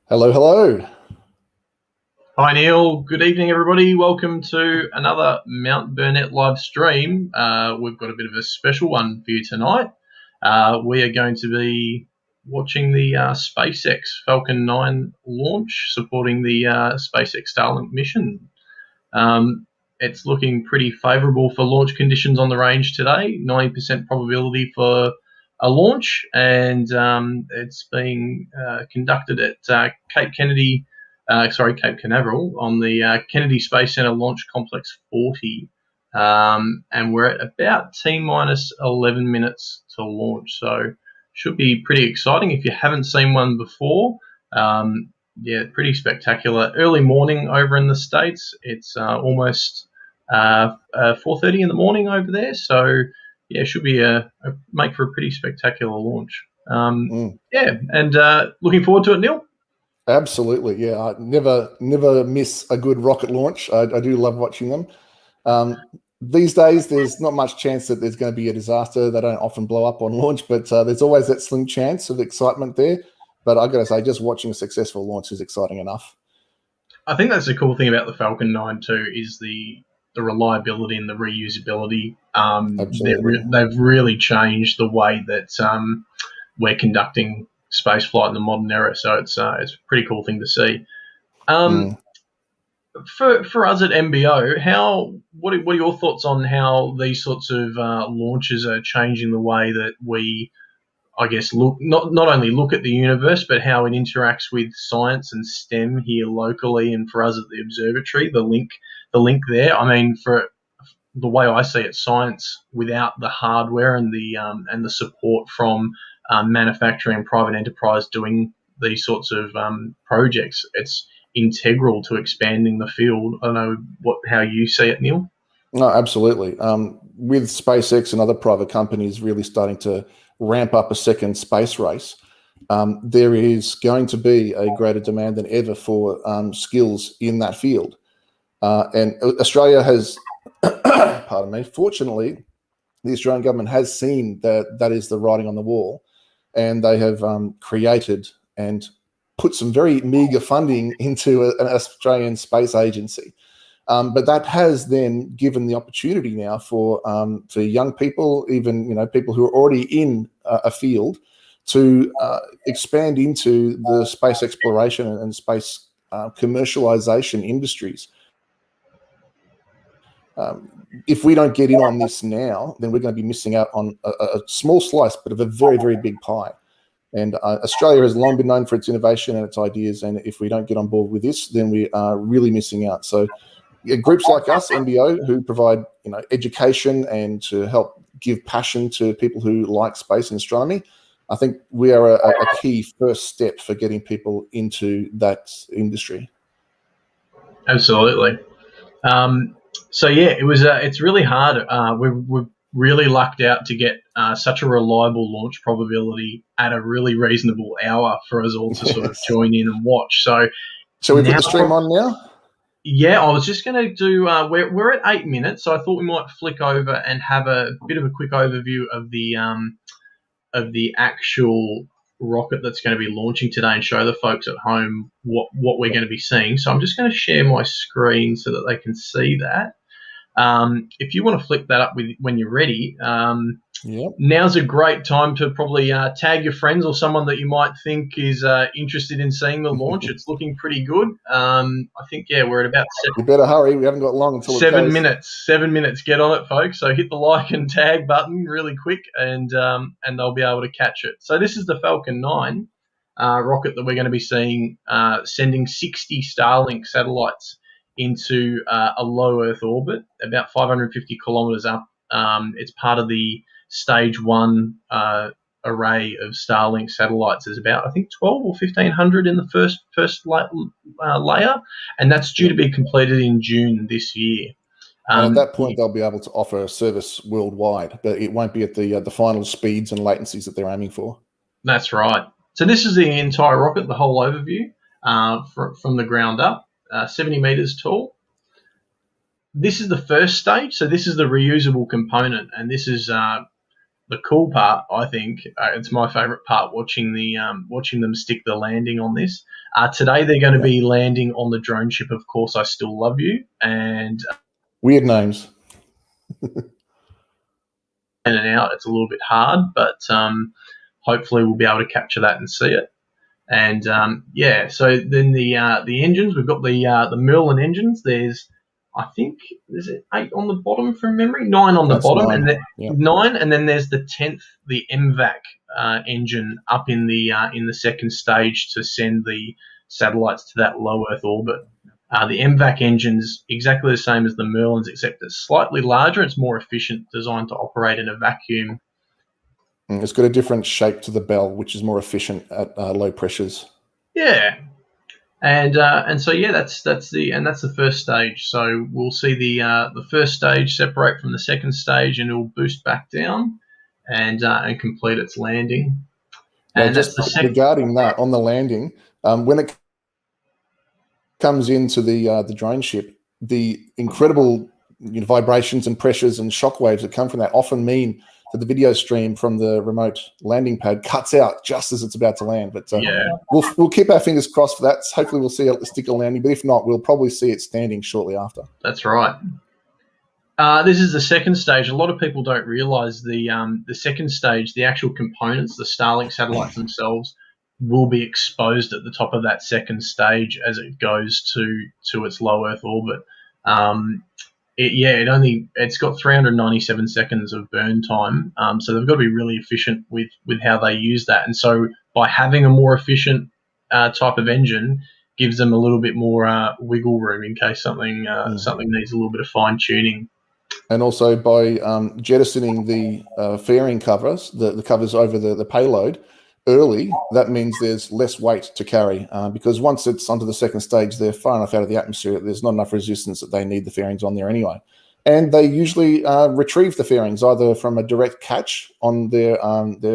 Hello, hello. Hi Neil, good evening everybody. Welcome to another Mount Burnett live stream. We've got a bit of a special one for you tonight. We are going to be watching the SpaceX Falcon 9 launch, supporting the SpaceX Starlink mission. Um, it's looking pretty favourable for launch conditions on the range today. 90% probability for a launch, and it's being conducted at Cape Canaveral on the Kennedy Space Center Launch Complex 40. And we're at about T minus 11 minutes to launch. So should be pretty exciting if you haven't seen one before. Yeah, pretty spectacular. Early morning over in the States. It's almost 4:30 in the morning over there. So yeah, should be make for a pretty spectacular launch. Mm, Yeah, and looking forward to it, Neil. absolutely, yeah. I never miss a good rocket launch. I do love watching them. These days, there's not much chance that there's going to be a disaster. They don't often blow up on launch, but there's always that slim chance of excitement there. But I got to say, just watching a successful launch is exciting enough. I think that's the cool thing about the Falcon 9 too is the reliability and the reusability. Absolutely. They've really changed the way that we're conducting spaceflight in the modern era. So it's a pretty cool thing to see. Um, Mm. for us at MBO, what are your thoughts on how these sorts of launches are changing the way that we, I guess, look not only look at the universe, but how it interacts with science and STEM here locally, and for us at the observatory, the link there. I mean, for the way I see it, science without the hardware and the support from manufacturing and private enterprise doing these sorts of projects, it's integral to expanding the field. I don't know how you see it, Neil. No, absolutely. With SpaceX and other private companies really starting to ramp up a second space race, there is going to be a greater demand than ever for skills in that field. And Australia has, pardon me, fortunately, the Australian government has seen that that is the writing on the wall, and they have created and put some very meager funding into an Australian space agency. But that has then given the opportunity now for young people, even people who are already in a field, to expand into the space exploration and space commercialization industries. If we don't get in on this now, then we're going to be missing out on a small slice, but of a very, very big pie. And Australia has long been known for its innovation and its ideas. And if we don't get on board with this, then we are really missing out. So groups like us, MBO, who provide education and to help give passion to people who like space and astronomy, I think we are a key first step for getting people into that industry. Absolutely. Um, so yeah, it's really hard. We've really lucked out to get such a reliable launch probability at a really reasonable hour for us all to sort of Yes. join in and watch. So Shall we put now, the stream on now? yeah, I was just going to do. We're at 8 minutes, so I thought we might flick over and have a bit of a quick overview of the actual rocket that's going to be launching today and show the folks at home what we're going to be seeing. So I'm just going to share my screen so that they can see that. If you want to flick that up when you're ready, Yep. now's a great time to probably tag your friends or someone that you might think is interested in seeing the launch. It's looking pretty good. I think, yeah, we're at about You better hurry. We haven't got long until it seven goes. minutes. 7 minutes. Get on it, folks. So hit the like and tag button really quick, and they'll be able to catch it. So this is the Falcon 9 rocket that we're going to be seeing sending 60 Starlink satellites into a low Earth orbit, about 550 kilometers up. It's part of the stage one array of Starlink satellites. There's about, I think, 12 or 1,500 in the first layer, and that's due to be completed in June this year. And at that point, they'll be able to offer a service worldwide, but it won't be at the final speeds and latencies that they're aiming for. That's right. So this is the entire rocket, the whole overview from the ground up, 70 meters tall. This is the first stage, so this is the reusable component, and this is the cool part, I think, it's my favourite part watching watching them stick the landing on this. Today they're going to be landing on the drone ship. Of course, I Still Love You, and Weird names. in and out, it's a little bit hard, but hopefully we'll be able to capture that and see it. And so then the engines, we've got the Merlin engines. I think there's 8 on the bottom from memory, 9 on the bottom, 9. and then 9, and then there's the 10th, the MVAC engine up in the second stage to send the satellites to that low Earth orbit. The MVAC engine's exactly the same as the Merlins, except it's slightly larger. It's more efficient, designed to operate in a vacuum. It's got a different shape to the bell, which is more efficient at low pressures. Yeah, and so that's the first stage. So we'll see the first stage separate from the second stage, and it'll boost back down and complete its landing. And just regarding that on the landing, when it comes into the drone ship, the incredible vibrations and pressures and shock waves that come from that often mean that the video stream from the remote landing pad cuts out just as it's about to land. But we'll keep our fingers crossed for that. Hopefully we'll see a stick landing, but if not, we'll probably see it standing shortly after. That's right. This is the second stage. A lot of people don't realise the second stage, the actual components, the Starlink satellites themselves, will be exposed at the top of that second stage as it goes to its low Earth orbit. It's got 397 seconds of burn time, so they've got to be really efficient with how they use that. And so by having a more efficient type of engine, gives them a little bit more wiggle room in case something needs a little bit of fine tuning. And also by jettisoning the fairing covers, the covers over the payload early, that means there's less weight to carry because once it's onto the second stage, they're far enough out of the atmosphere, there's not enough resistance that they need the fairings on there anyway. And they usually retrieve the fairings either from a direct catch on their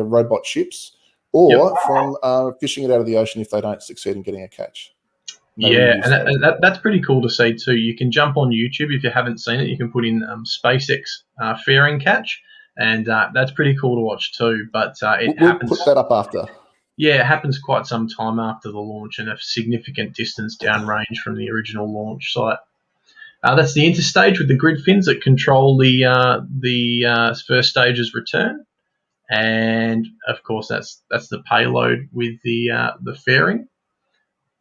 robot ships or from fishing it out of the ocean if they don't succeed in getting a catch. And that's pretty cool to see too. You can jump on YouTube if you haven't seen it. You can put in SpaceX fairing catch, and that's pretty cool to watch too. But we'll happens. Put that up after. Yeah, it happens quite some time after the launch and a significant distance downrange from the original launch site. That's the interstage with the grid fins that control the first stage's return, and of course that's the payload with the fairing.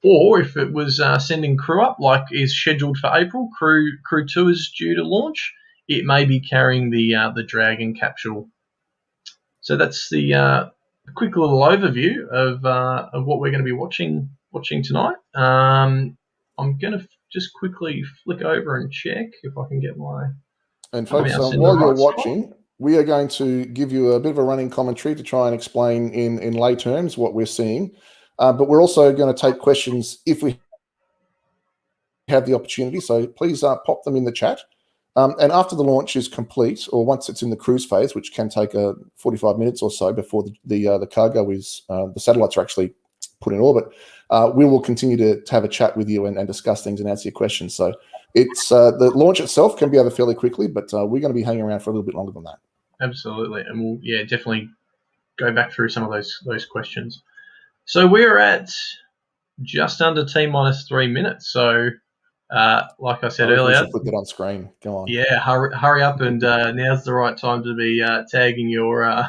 Or if it was sending crew up, like is scheduled for April, crew 2 is due to launch, it may be carrying the Dragon capsule. So that's the quick little overview of what we're going to be watching tonight. I'm going to just quickly flick over and check if I can get my... And folks, while you're watching, we are going to give you a bit of a running commentary to try and explain in lay terms what we're seeing. But we're also going to take questions if we have the opportunity. So please pop them in the chat. And after the launch is complete, or once it's in the cruise phase, which can take 45 minutes or so before the cargo is, the satellites are actually put in orbit, we will continue to have a chat with you and discuss things and answer your questions. So it's the launch itself can be over fairly quickly, but we're going to be hanging around for a little bit longer than that. Absolutely. And we'll definitely go back through some of those questions. So we're at just under T-3 minutes. So, like I said earlier, we should put that on screen. Go on. Yeah, hurry up, and now's the right time to be tagging your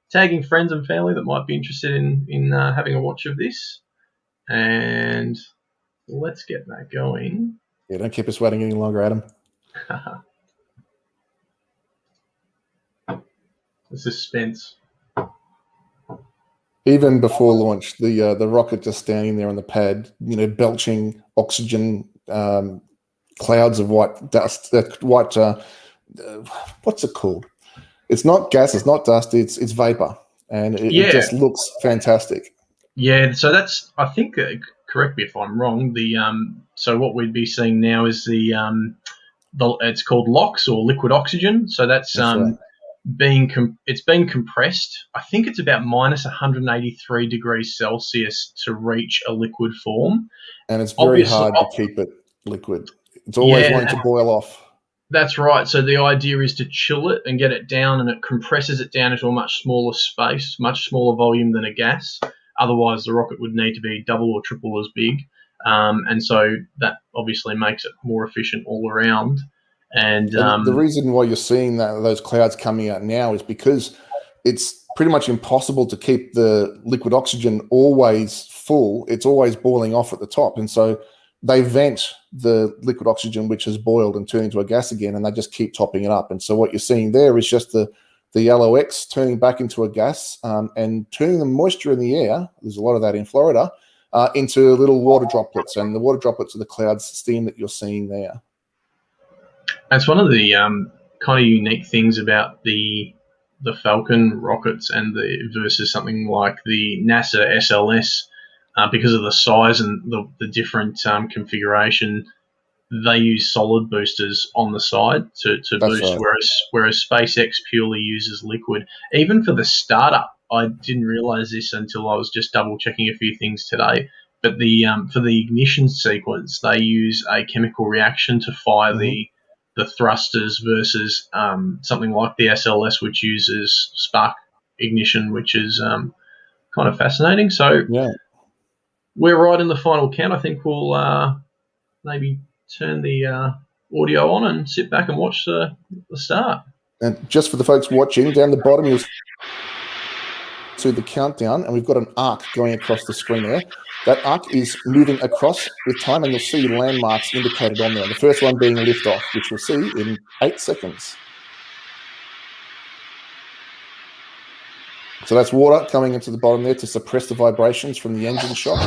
tagging friends and family that might be interested in having a watch of this. And let's get that going. Yeah, don't keep us waiting any longer, Adam. The suspense. Even before launch, the rocket just standing there on the pad, belching oxygen, clouds of white dust. What's it called? It's not gas. It's not dust. It's vapor, and it just looks fantastic. Yeah. So that's, I think. Correct me if I'm wrong. So what we'd be seeing now is it's called LOX, or liquid oxygen. So that's right. It's being compressed. I think it's about minus 183 degrees Celsius to reach a liquid form. And it's very hard to keep it liquid. It's always wanting to boil off. That's right. So the idea is to chill it and get it down, and it compresses it down into a much smaller space, much smaller volume than a gas. Otherwise, the rocket would need to be double or triple as big, and so that obviously makes it more efficient all around. And And the reason why you're seeing those clouds coming out now is because it's pretty much impossible to keep the liquid oxygen always full. It's always boiling off at the top. And so they vent the liquid oxygen, which has boiled and turned into a gas again, and they just keep topping it up. And so what you're seeing there is just the LOX turning back into a gas and turning the moisture in the air, there's a lot of that in Florida, into little water droplets. And the water droplets are the clouds steam that you're seeing there. that's one of the kind of unique things about the Falcon rockets and the versus something like the NASA SLS, because of the size and the different configuration. They use solid boosters on the side to That's boost, right. whereas SpaceX purely uses liquid. Even for the startup, I didn't realize this until I was just double checking a few things today. But for the ignition sequence, they use a chemical reaction to fire Mm-hmm. the thrusters versus something like the SLS, which uses spark ignition, which is kind of fascinating. So Yeah. we're right in the final count. I think we'll maybe turn the audio on and sit back and watch the start. And just for the folks watching, down the bottom, you'll see the countdown, and we've got an arc going across the screen there. That arc is moving across with time, and you'll see landmarks indicated on there. The first one being liftoff, which we'll see in 8 seconds. So that's water coming into the bottom there to suppress the vibrations from the engine shock.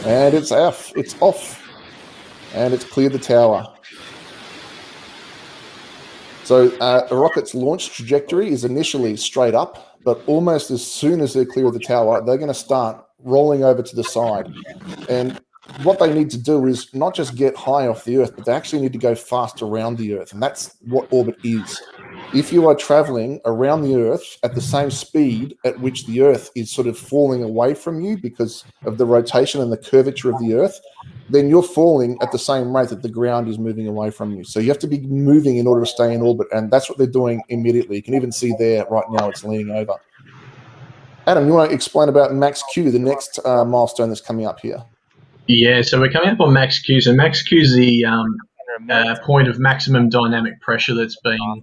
And it's off. It's off. And it's cleared the tower. So a rocket's launch trajectory is initially straight up, but almost as soon as they're clear of the tower, they're going to start rolling over to the side. And what they need to do is not just get high off the Earth, but they actually need to go fast around the Earth. And that's what orbit is. If you are traveling around the Earth at the same speed at which the Earth is sort of falling away from you because of the rotation and the curvature of the Earth, then you're falling at the same rate that the ground is moving away from you. So you have to be moving in order to stay in orbit. And that's what they're doing immediately. You can even see there right now it's leaning over. Adam, you want to explain about Max Q, the next milestone that's coming up here? Yeah, so we're coming up on max Q. So max Q is the point of maximum dynamic pressure that's being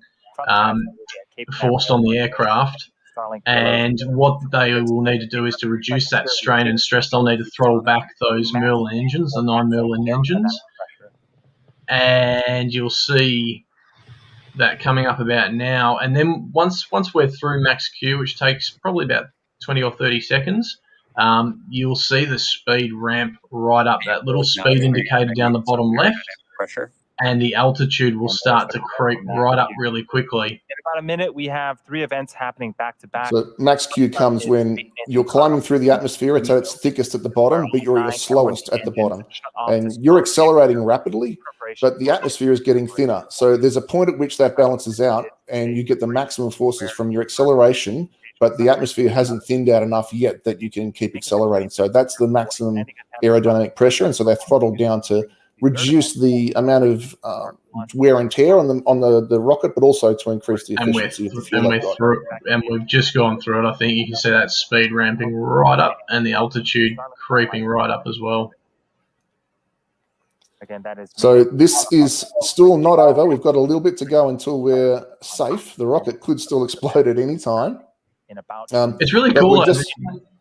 forced on the aircraft. And what they will need to do is to reduce that strain and stress. They'll need to throttle back those Merlin engines, the 9 Merlin engines. And you'll see that coming up about now. And then once we're through max Q, which takes probably about 20 or 30 seconds, you'll see the speed ramp right up. That little speed indicator down the bottom left, and the altitude will start to creep right up really quickly. In about a minute, we have 3 events happening back to back. So max Q comes when you're climbing through the atmosphere. It's at its thickest at the bottom, but you're at your slowest at the bottom. And you're accelerating rapidly, but the atmosphere is getting thinner. So there's a point at which that balances out, and you get the maximum forces from your acceleration, but the atmosphere hasn't thinned out enough yet that you can keep accelerating. So that's the maximum aerodynamic pressure, and so they're throttled down to reduce the amount of wear and tear on the rocket, but also to increase the efficiency of the fuel they've got. And we've just gone through it. I think you can see that speed ramping right up and the altitude creeping right up as well. Again, that is so this is still not over. We've got a little bit to go until we're safe. The rocket could still explode at any time. It's really cool.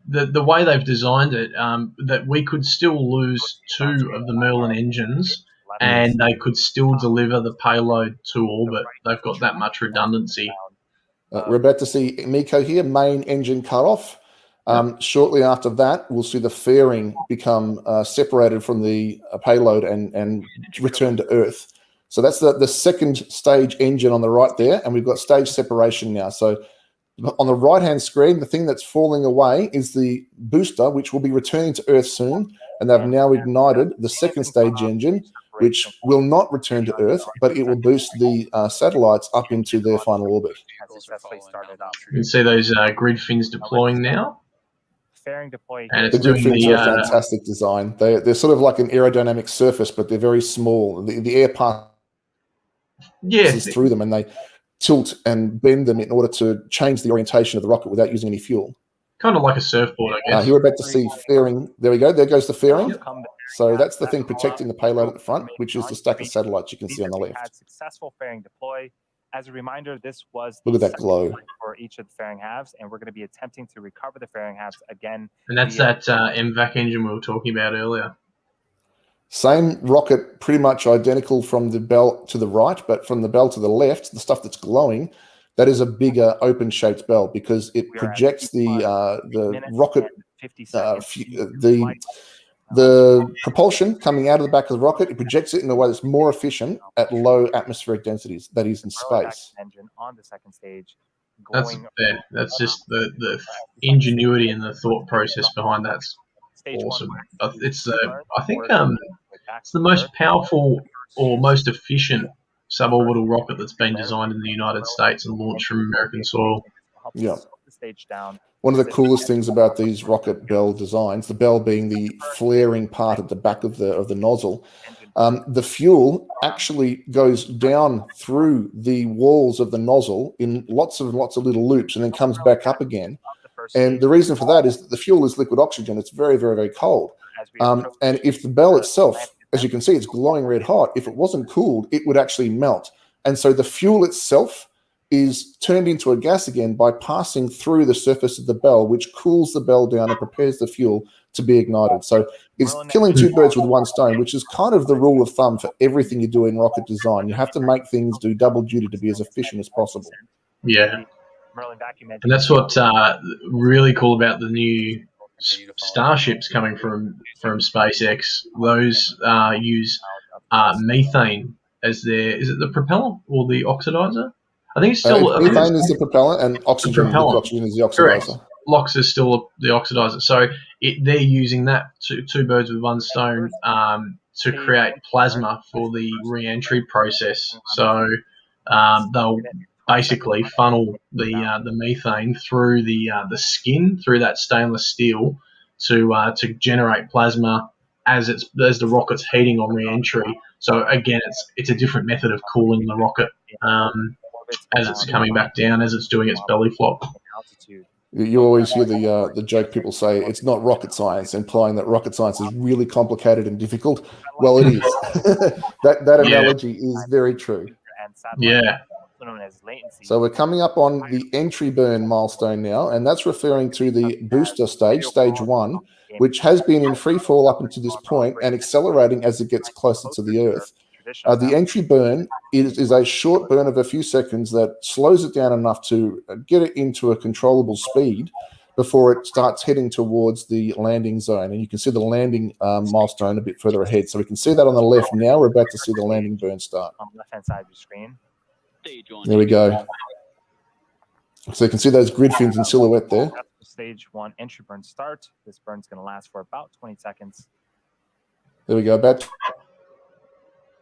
The way they've designed it, that we could still lose 2 of the Merlin engines and they could still deliver the payload to orbit. They've got that much redundancy. We're about to see MECO here, main engine cut off. Shortly after that, we'll see the fairing become separated from the payload and return to Earth. So that's the second stage engine on the right there, and we've got stage separation now. So on the right-hand screen, the thing that's falling away is the booster, which will be returning to Earth soon, and they've now ignited the second stage engine, which will not return to Earth, but it will boost the satellites up into their final orbit. You can see those grid fins deploying now. fairing deploy And here. it's The grid doing fins the, are a fantastic design. They're sort of like an aerodynamic surface, but they're very small. The air passes yeah, through them, and they tilt and bend them in order to change the orientation of the rocket without using any fuel. kind of like a surfboard, I guess. Here we're about to see fairing. There we go. There goes the fairing. Come So that's the thing protecting the payload at the front, which is the stack of satellites you can see on the We've had left. successful fairing deploy. As a reminder, this was Look at that second glow. flight for each of the fairing halves, and we're going to be attempting to recover the fairing halves again. And that's via- that MVAC engine we were talking about earlier. Same rocket, pretty much identical from the bell to the right, but from the bell to the left, the stuff that's glowing, that is a bigger open-shaped bell because it We are at projects the minutes rocket, and 50 seconds. the propulsion coming out of the back of the rocket. It projects it in a way that's more efficient at low atmospheric densities, that is in space. Engine on the second stage. That's just the ingenuity and the thought process behind that's awesome. It's I think it's the most powerful or most efficient suborbital rocket that's been designed in the United States and launched from American soil. Yeah. Stage down. One of the coolest things about these rocket bell designs, the bell being the flaring part at the back of the nozzle, the fuel actually goes down through the walls of the nozzle in lots of little loops and then comes back up again. And the reason for that is that the fuel is liquid oxygen. It's very, very, very cold. And if the bell itself, as you can see, it's glowing red hot. If it wasn't cooled, it would actually melt. And so the fuel itself is turned into a gas again by passing through the surface of the bell, which cools the bell down and prepares the fuel to be ignited. So it's killing two birds with one stone, which is kind of the rule of thumb for everything you do in rocket design. You have to make things do double duty to be as efficient as possible. Yeah. And that's what really cool about the new Starships coming from SpaceX. Those use methane as their, is it the propellant or the oxidizer? I think it's still methane is the propellant and oxygen, liquid oxygen is the oxidizer. Correct. LOX is still the oxidizer. So they're using that two birds with one stone to create plasma for the re-entry process. So they'll basically funnel the methane through the skin, through that stainless steel, to generate plasma as the rocket's heating on re-entry. So again, it's a different method of cooling the rocket as it's coming back down, as it's doing its belly flop. You always hear the joke people say, it's not rocket science, implying that rocket science is really complicated and difficult. Well, it is. that analogy is very true. Yeah. So we're coming up on the entry burn milestone now, and that's referring to the booster stage, stage 1, which has been in free fall up until this point and accelerating as it gets closer to the Earth. The entry burn is a short burn of a few seconds that slows it down enough to get it into a controllable speed before it starts heading towards the landing zone. And you can see the landing milestone a bit further ahead. So we can see that on the left now. We're about to see the landing burn start. On the left-hand side of your screen. There we go. So you can see those grid fins in silhouette there. Stage 1 entry burn start. This burn's going to last for about 20 seconds. There we go. About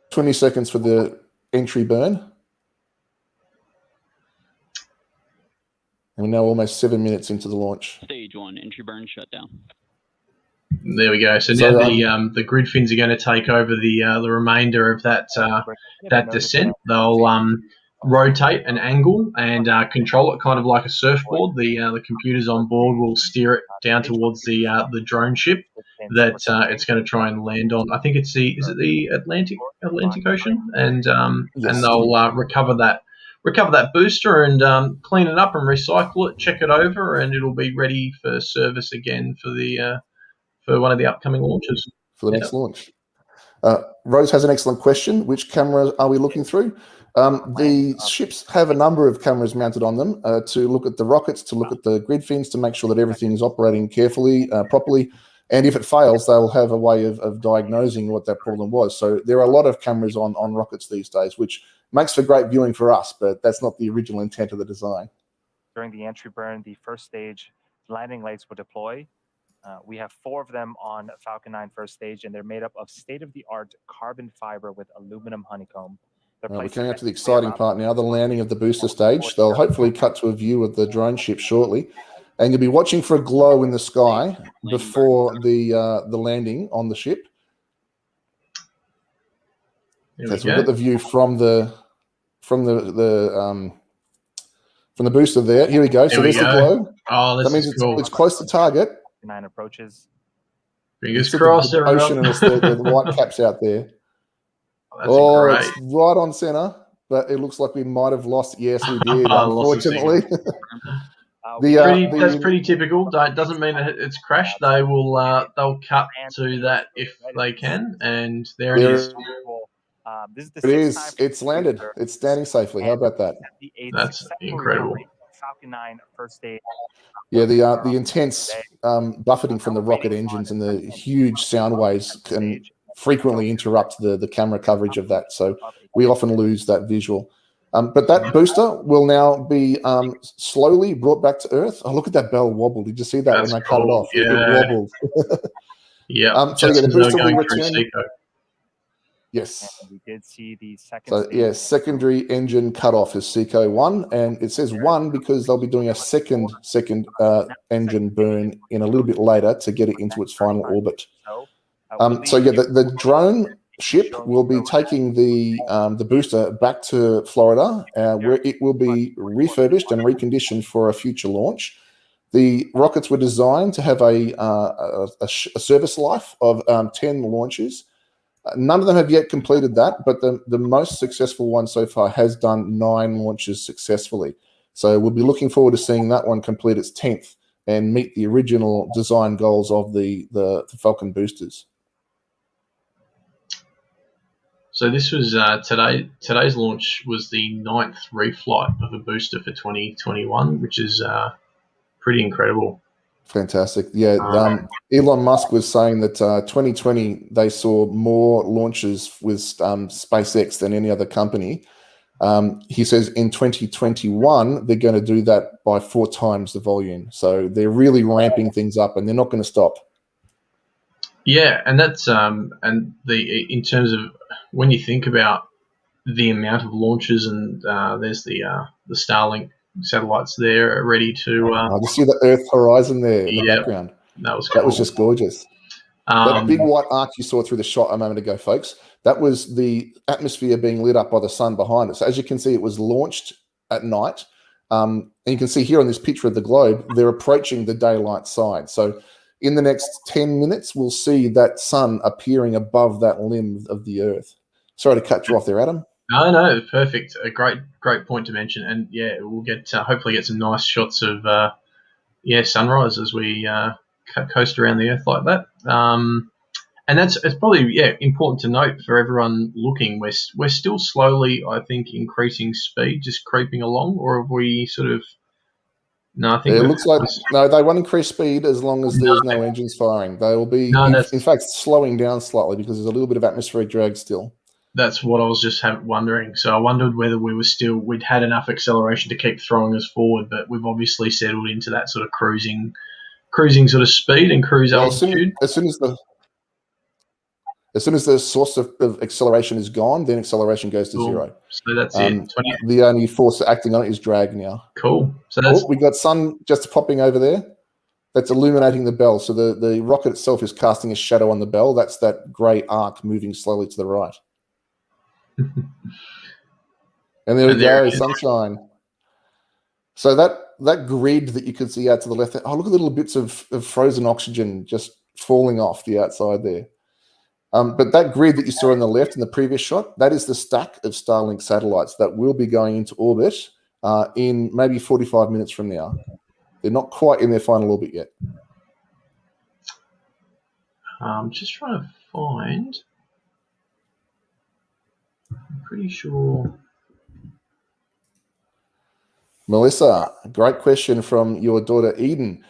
20 seconds for the entry burn. And we're now almost 7 minutes into the launch. Stage 1 entry burn shutdown. There we go. So now the grid fins are going to take over the remainder of that descent. They'll rotate an angle and control it kind of like a surfboard. The computers on board will steer it down towards the drone ship that it's going to try and land on. I think is it the Atlantic Ocean, and they'll recover that booster and clean it up and recycle it, check it over, and it'll be ready for service again for one of the upcoming launches. For the next launch. Rose has an excellent question. Which camera are we looking through? The ships have a number of cameras mounted on them to look at the rockets, to look at the grid fins, to make sure that everything is operating carefully, properly. And if it fails, they'll have a way of diagnosing what that problem was. So there are a lot of cameras on rockets these days, which makes for great viewing for us, but that's not the original intent of the design. During the entry burn, the first stage, landing lights will deploy. We have 4 of them on Falcon 9 first stage, and they're made up of state-of-the-art carbon fiber with aluminum honeycomb. We're coming up to the exciting part now, the landing of the booster stage. They'll hopefully cut to a view of the drone ship shortly. and you'll be watching for a glow in the sky before the landing on the ship. There Okay, so we we've go. got the view from the booster there. Here we go. So There we there's the go. glow. Oh, That this means is cool. it's close to target. 9 approaches. Fingers You see crossed, the ocean everyone. and the white caps out there. That's great. It's right on center, but it looks like we might have lost. Yes, we did. I lost the Unfortunately, That's pretty typical. Doesn't mean that it's crashed. They will they'll cut to that if they can, and there it is. This is the it sixth time is. It's landed. It's standing safely. How about that? That's incredible. Falcon 9 first stage. Yeah, the intense buffeting from the rocket engines and the huge sound waves can frequently interrupt the camera coverage of that. So we often lose that visual. But that booster will now be slowly brought back to Earth. Oh, look at that bell wobble. Did you see that when I cut it off? Yeah. It wobbled. Yeah. So yeah, the booster will going return. through Seco. And Yes. we did see the second So stage. yeah, secondary engine cutoff is Seco 1, and it says 1 because they'll be doing a second engine burn in a little bit later to get it into its final orbit. So yeah, the drone ship will be taking the booster back to Florida, where it will be refurbished and reconditioned for a future launch. The rockets were designed to have a service life of 10 launches. None of them have yet completed that, but the most successful one so far has done 9 launches successfully. So we'll be looking forward to seeing that one complete its 10th and meet the original design goals of the Falcon boosters. So this was today's launch was the 9th reflight of a booster for 2021, which is pretty incredible. Fantastic. Yeah, Elon Musk was saying that 2020 they saw more launches with SpaceX than any other company. He says in 2021 they're going to do that by 4 times the volume. So they're really ramping things up, and they're not going to stop. Yeah, and that's in terms of when you think about the amount of launches, and there's the Starlink satellites there ready to. I just see the Earth horizon there in the background. That was cool. That was just gorgeous. That big white arc you saw through the shot a moment ago, folks, that was the atmosphere being lit up by the sun behind it. So as you can see, it was launched at night. And you can see here on this picture of the globe, they're approaching the daylight side. So in the next 10 minutes, we'll see that sun appearing above that limb of the Earth. Sorry to cut you off there, Adam. No, perfect. A great point to mention. And yeah, we'll get hopefully get some nice shots of sunrise as we coast around the Earth like that. And it's probably important to note for everyone looking. We're still slowly, I think, increasing speed, just creeping along, or have we sort of? No, I think it looks like they won't increase speed as long as there's no engines firing. They will be, in fact, slowing down slightly because there's a little bit of atmospheric drag still. That's what I was just wondering. So I wondered whether we'd had enough acceleration to keep throwing us forward, but we've obviously settled into that sort of cruising sort of speed and cruise altitude. As soon as the source of acceleration is gone, then acceleration goes to 0. So that's it. The only force acting on it is drag now. Cool. So we got sun just popping over there. That's illuminating the bell. So the rocket itself is casting a shadow on the bell. That's that grey arc moving slowly to the right. And there we go, sunshine. So that grid that you can see out to the left, look at the little bits of frozen oxygen just falling off the outside there. But that grid that you saw on the left in the previous shot, that is the stack of Starlink satellites that will be going into orbit in maybe 45 minutes from now. They're not quite in their final orbit yet. I'm just trying to find. I'm pretty sure. Melissa, great question from your daughter Eden.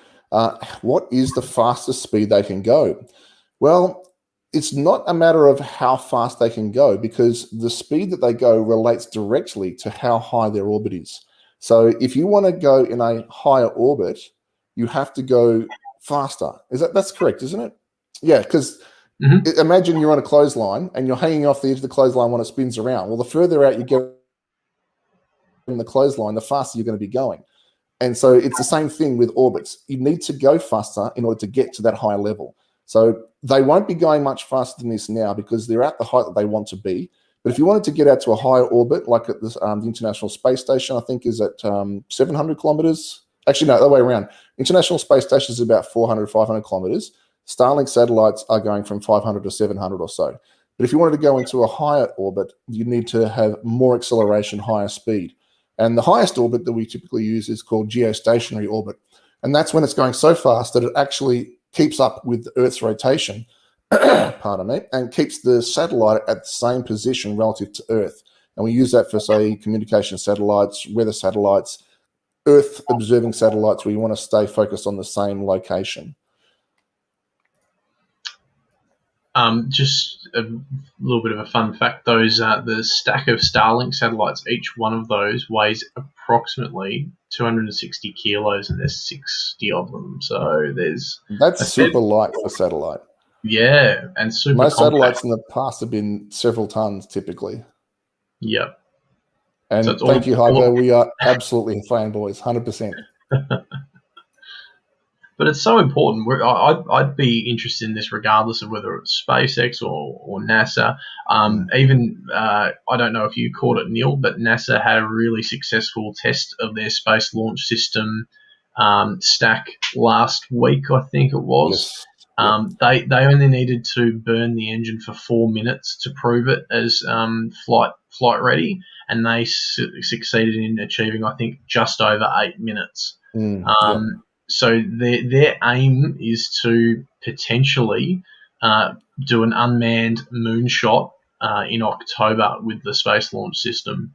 What is the fastest speed they can go? Well, it's not a matter of how fast they can go, because the speed that they go relates directly to how high their orbit is. So if you want to go in a higher orbit, you have to go faster. That's correct, isn't it? Yeah, because imagine you're on a clothesline and you're hanging off the edge of the clothesline when it spins around. Well, the further out you get in the clothesline, the faster you're going to be going. And so it's the same thing with orbits. You need to go faster in order to get to that higher level. So they won't be going much faster than this now because they're at the height that they want to be. But if you wanted to get out to a higher orbit, like at this, the International Space Station, I think is at 700 kilometers. Actually, no, the other way around. International Space Station is about 400, 500 kilometers. Starlink satellites are going from 500 to 700 or so. But if you wanted to go into a higher orbit, you need to have more acceleration, higher speed. And the highest orbit that we typically use is called geostationary orbit. And that's when it's going so fast that it actually keeps up with the Earth's rotation, pardon me, and keeps the satellite at the same position relative to Earth. And we use that for, say, communication satellites, weather satellites, Earth observing satellites where you want to stay focused on the same location. Just a little bit of a fun fact: the stack of Starlink satellites, each one of those weighs approximately 260 kilos, and there's 60 of them. So that's super light for satellite. Yeah, and super Most compact. satellites in the past have been several tons, typically. Yep. And so thank you, Heiko. We are absolutely fanboys, 100%. But it's so important. I'd be interested in this regardless of whether it's SpaceX or NASA. Even, I don't know if you caught it, Neil, but NASA had a really successful test of their space launch system stack last week, I think it was. Yes. They only needed to burn the engine for 4 minutes to prove it as flight ready, and they succeeded in achieving, I think, just over 8 minutes. So their aim is to potentially do an unmanned moonshot in October with the Space Launch System.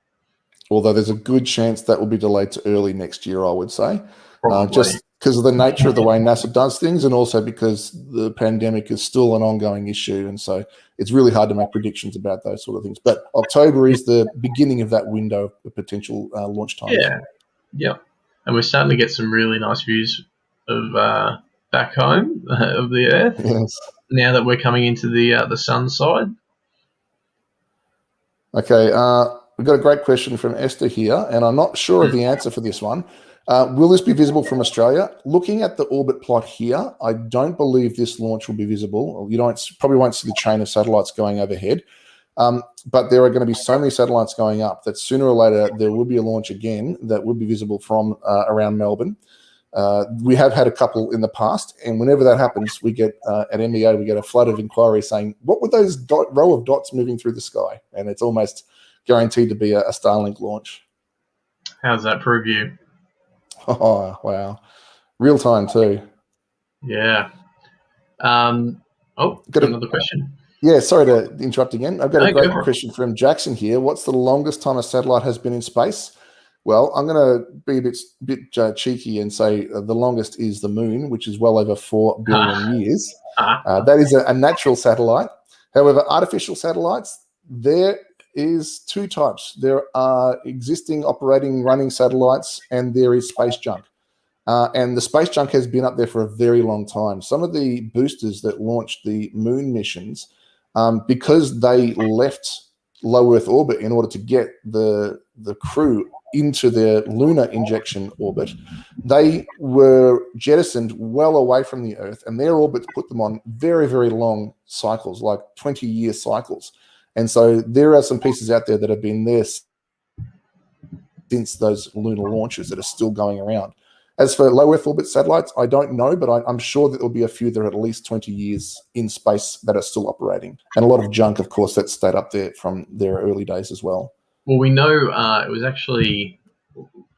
Although there's a good chance that will be delayed to early next year, I would say. Probably. Just because of the nature of the way NASA does things, and also because the pandemic is still an ongoing issue. And so it's really hard to make predictions about those sort of things. But October is the beginning of that window of potential launch times. Yeah. And we're starting to get some really nice views of back home of the Earth. Yes. Now that we're coming into the sun side. Okay, we've got a great question from Esther here, and I'm not sure of the answer for this one. Will this be visible from Australia? Looking at the orbit plot here, I don't believe this launch will be visible. You probably won't see the chain of satellites going overhead, but there are going to be so many satellites going up that sooner or later there will be a launch again that will be visible from around Melbourne. We have had a couple in the past, and whenever that happens, we get at MEO we get a flood of inquiries saying, "What were those row of dots moving through the sky?" And it's almost guaranteed to be a Starlink launch. How's that prove you? Oh wow, real time too. Yeah. Got another question. Yeah, sorry to interrupt again. I've got a great go question from Jackson here. What's the longest time a satellite has been in space? Well, I'm going to be a bit cheeky and say the longest is the moon, which is well over 4 billion years. That is a natural satellite. However, artificial satellites, there is two types. There are existing operating, running satellites, and there is space junk. And the space junk has been up there for a very long time. Some of the boosters that launched the moon missions, because they left low Earth orbit in order to get the crew into their lunar injection orbit, they were jettisoned well away from the Earth, and their orbits put them on very, very long cycles, like 20-year cycles. And so there are some pieces out there that have been there since those lunar launches that are still going around. As for low Earth orbit satellites, I don't know, but I'm sure that there'll be a few that are at least 20 years in space that are still operating. And a lot of junk, of course, that stayed up there from their early days as well. Well, we know it was actually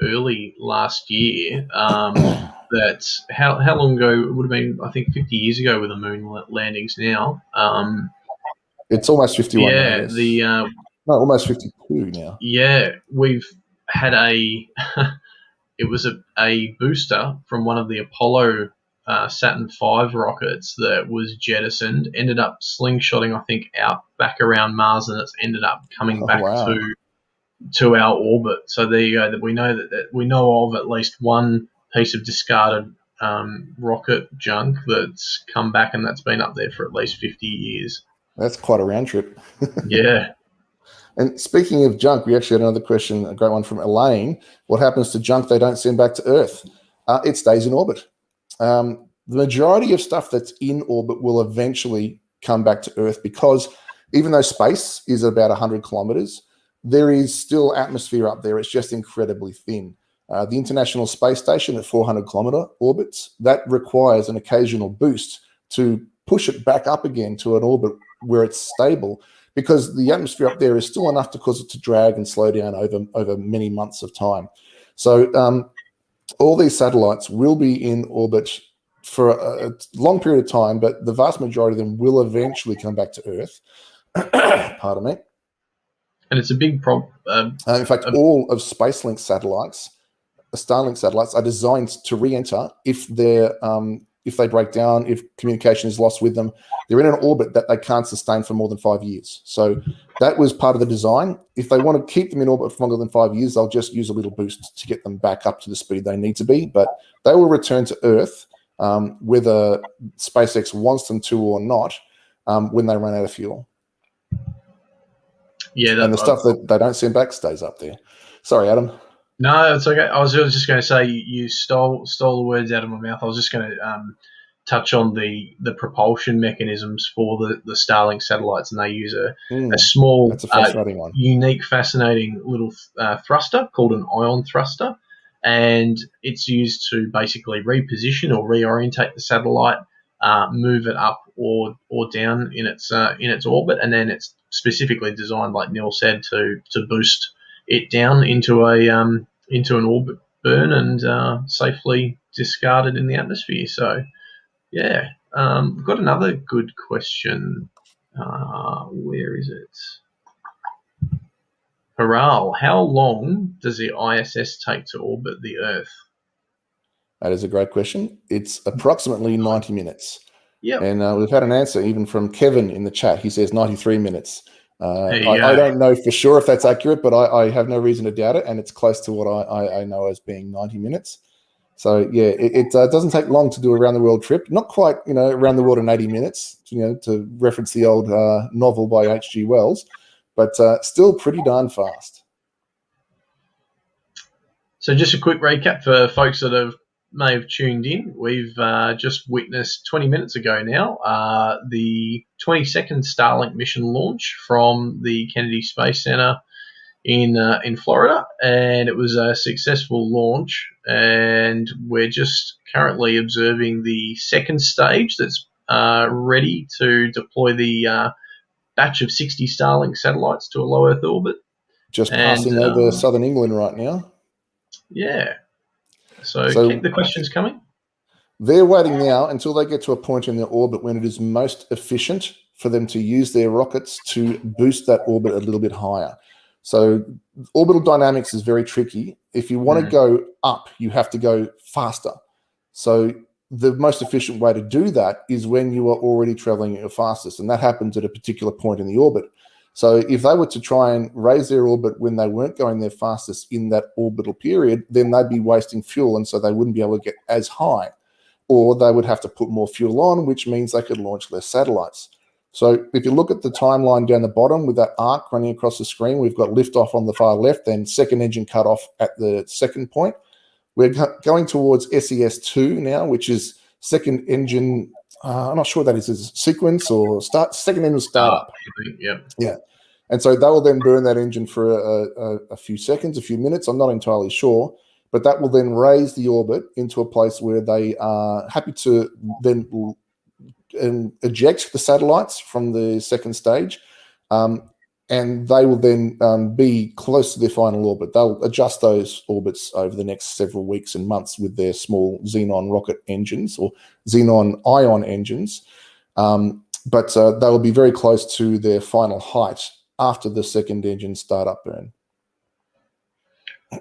early last year that how long ago? It would have been, I think, 50 years ago with the moon landings now. It's almost 51 now, yes. No, almost 52 now. Yeah, we've had it was a booster from one of the Apollo Saturn V rockets that was jettisoned, ended up slingshotting, I think, out back around Mars, and it's ended up coming back to our orbit. So there you go. That we know that we know of at least one piece of discarded rocket junk that's come back, and that's been up there for at least 50 years. That's quite a round trip. Yeah. And speaking of junk, we actually had another question, a great one from Elaine. What happens to junk they don't send back to Earth? It stays in orbit. The majority of stuff that's in orbit will eventually come back to Earth, because even though space is about 100 kilometers, there is still atmosphere up there. It's just incredibly thin. The International Space Station at 400-kilometer orbits, that requires an occasional boost to push it back up again to an orbit where it's stable, because the atmosphere up there is still enough to cause it to drag and slow down over many months of time. So all these satellites will be in orbit for a long period of time, but the vast majority of them will eventually come back to Earth. Pardon me. And it's a big problem. In fact, all of SpaceLink satellites, Starlink satellites, are designed to re-enter if they break down, if communication is lost with them. They're in an orbit that they can't sustain for more than 5 years. So that was part of the design. If they want to keep them in orbit for longer than 5 years, they'll just use a little boost to get them back up to the speed they need to be. But they will return to Earth, whether SpaceX wants them to or not, when they run out of fuel. Yeah, and the stuff that they don't send back stays up there. Sorry, Adam. No, it's okay. I was just going to say you stole the words out of my mouth. I was just going to touch on the propulsion mechanisms for the Starlink satellites, and they use a small, that's a frustrating one. Unique, fascinating little thruster called an ion thruster, and it's used to basically reposition or reorientate the satellite, move it up or down in its orbit, and then it's specifically designed, like Neil said, to boost it down into an orbit burn and safely discarded in the atmosphere. So, yeah, we've got another good question. Where is it? Haral, how long does the ISS take to orbit the Earth? That is a great question. It's approximately 90 minutes. Yep. And we've had an answer even from Kevin in the chat. He says 93 minutes. I go. don't know for sure if that's accurate, but I have no reason to doubt it, and it's close to what I know as being 90 minutes. So, yeah, it doesn't take long to do a round-the-world trip. Not quite, around the world in 80 minutes, to reference the old novel by H.G. Wells, but still pretty darn fast. So just a quick recap for folks that may have tuned in. We've just witnessed 20 minutes ago now the 22nd Starlink mission launch from the Kennedy Space Center in Florida, and it was a successful launch. And we're just currently observing the second stage that's ready to deploy the batch of 60 Starlink satellites to a low Earth orbit. Just passing over southern England right now. Yeah. So keep the questions coming. They're waiting now until they get to a point in their orbit when it is most efficient for them to use their rockets to boost that orbit a little bit higher. So orbital dynamics is very tricky. If you want to go up, you have to go faster. So the most efficient way to do that is when you are already traveling at your fastest, and that happens at a particular point in the orbit. So if they were to try and raise their orbit when they weren't going their fastest in that orbital period, then they'd be wasting fuel, and so they wouldn't be able to get as high. Or they would have to put more fuel on, which means they could launch less satellites. So if you look at the timeline down the bottom with that arc running across the screen, we've got liftoff on the far left, then second engine cut off at the second point. We're going towards SES2 now, which is second engine. I'm not sure what that is sequence or second engine startup. Yeah. And so they will then burn that engine for a few seconds, a few minutes. I'm not entirely sure. But that will then raise the orbit into a place where they are happy to then eject the satellites from the second stage. And they will then be close to their final orbit. They'll adjust those orbits over the next several weeks and months with their small xenon rocket engines or xenon ion engines. But they will be very close to their final height after the second engine startup burn.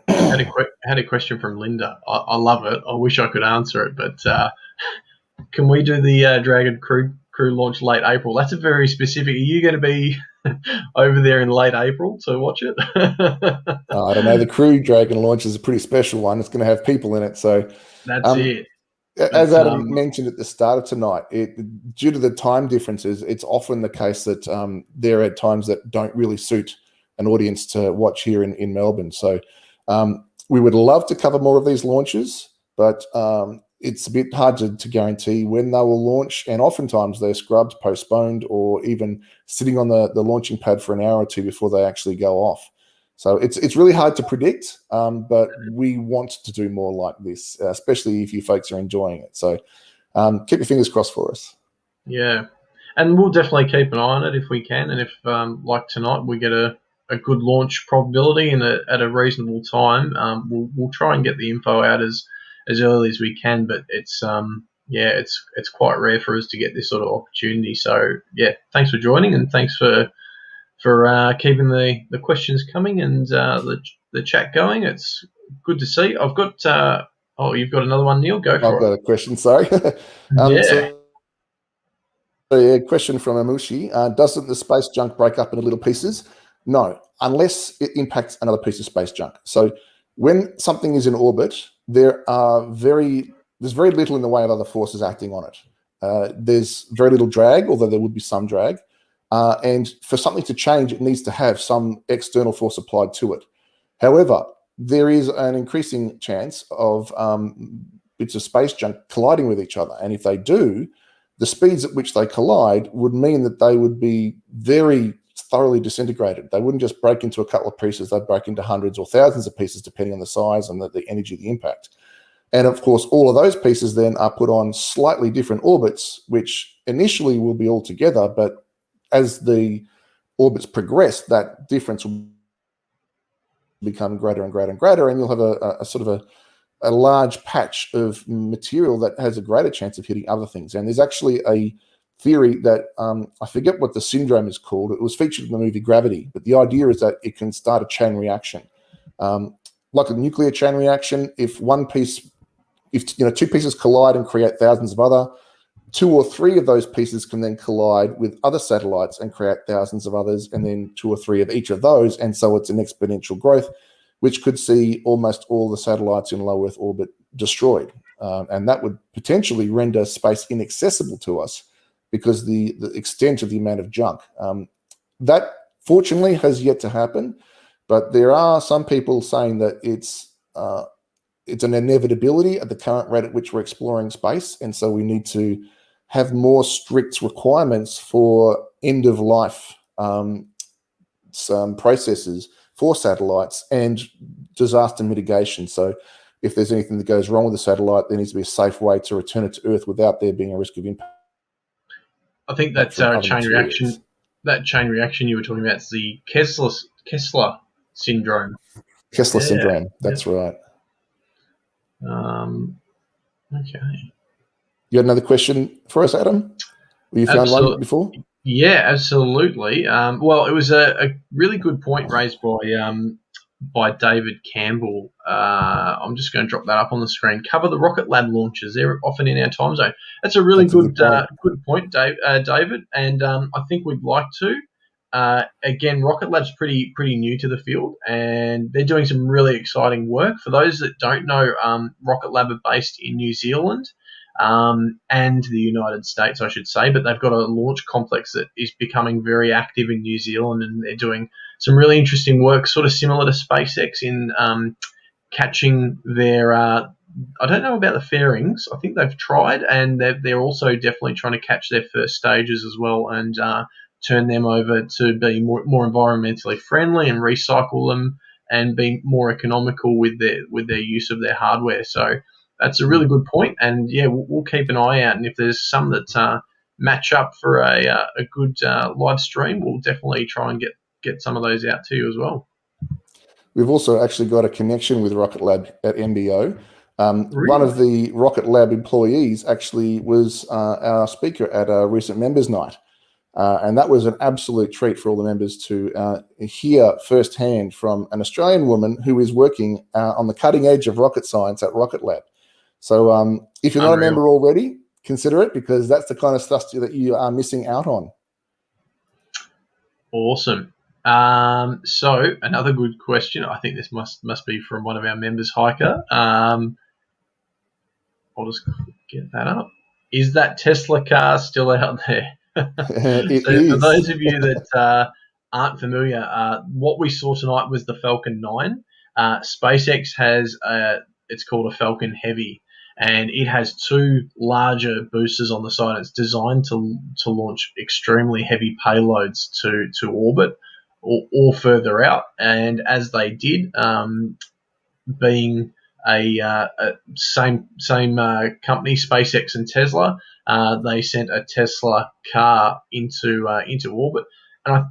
I had a question from Linda. I love it. I wish I could answer it, but can we do the Dragon crew launch late April? That's a very specific. Are you going to be over there in late April to watch it? I don't know. The Crew Dragon launch is a pretty special one. It's going to have people in it. So that's it. As Adam mentioned at the start of tonight, due to the time differences, it's often the case that there are times that don't really suit an audience to watch here in Melbourne. So we would love to cover more of these launches, but it's a bit hard to guarantee when they will launch, and oftentimes they're scrubbed, postponed, or even sitting on the launching pad for an hour or two before they actually go off. So it's really hard to predict, but we want to do more like this, especially if you folks are enjoying it. So keep your fingers crossed for us. Yeah, and we'll definitely keep an eye on it if we can, and if like tonight we get a good launch probability and at a reasonable time, we'll try and get the info out as early as we can. But it's it's quite rare for us to get this sort of opportunity. So yeah, thanks for joining, and thanks for keeping the questions coming and the chat going. It's good to see. I've got you've got another one, Neil. Go for I've got a question. Sorry. Yeah. So a question from Amushi. Doesn't the space junk break up into little pieces? No, unless it impacts another piece of space junk. So when something is in orbit, there's very little in the way of other forces acting on it. There's very little drag, although there would be some drag. And for something to change, it needs to have some external force applied to it. However, there is an increasing chance of bits of space junk colliding with each other. And if they do, the speeds at which they collide would mean that they would be very thoroughly disintegrated. They wouldn't just break into a couple of pieces, they'd break into hundreds or thousands of pieces, depending on the size and the energy of the impact. And of course, all of those pieces then are put on slightly different orbits, which initially will be all together, but as the orbits progress, that difference will become greater and greater and greater, and you'll have a sort of a large patch of material that has a greater chance of hitting other things. And there's actually a theory that I forget what the syndrome is called. It was featured in the movie Gravity, but the idea is that it can start a chain reaction, like a nuclear chain reaction. If two pieces collide and create thousands of other, 2 or 3 of those pieces can then collide with other satellites and create thousands of others, and then 2 or 3 of each of those. And so it's an exponential growth, which could see almost all the satellites in low Earth orbit destroyed. And that would potentially render space inaccessible to us because the extent of the amount of junk. That fortunately has yet to happen, but there are some people saying that it's an inevitability at the current rate at which we're exploring space. And so we need to have more strict requirements for end-of-life some processes for satellites and disaster mitigation. So if there's anything that goes wrong with the satellite, there needs to be a safe way to return it to Earth without there being a risk of impact. I think that chain reaction you were talking about is the Kessler syndrome. Kessler syndrome, that's right. Okay. You had another question for us, Adam? You found one before? Yeah, absolutely. Well, it was a really good point raised by David Campbell. I'm just going to drop that up on the screen. Cover the Rocket Lab launches. They're often in our time zone. That's a really good point, David. And I think we'd like to. Again, Rocket Lab's pretty new to the field, and they're doing some really exciting work. For those that don't know, Rocket Lab are based in New Zealand and the United States, I should say, but they've got a launch complex that is becoming very active in New Zealand, and they're doing some really interesting work, sort of similar to SpaceX in catching their I don't know about the fairings. I think they've tried, and they're also definitely trying to catch their first stages as well and turn them over to be more environmentally friendly and recycle them and be more economical with their use of their hardware. So that's a really good point, and yeah, we'll keep an eye out. And if there's some that match up for a good live stream, we'll definitely try and get some of those out to you as well. We've also actually got a connection with Rocket Lab at MBO. Really? One of the Rocket Lab employees actually was our speaker at a recent members night. And that was an absolute treat for all the members to hear firsthand from an Australian woman who is working on the cutting edge of rocket science at Rocket Lab. So if you're not a member already, consider it, because that's the kind of stuff that you are missing out on. Awesome. So another good question. I think this must be from one of our members, Hiker. I'll just get that up. Is that Tesla car still out there? It so is. for those of you that aren't familiar, what we saw tonight was the Falcon 9. SpaceX has it's called a Falcon Heavy, and it has two larger boosters on the side. It's designed to launch extremely heavy payloads to orbit or further out. And as they did, being a same company, SpaceX and Tesla, they sent a Tesla car into orbit. And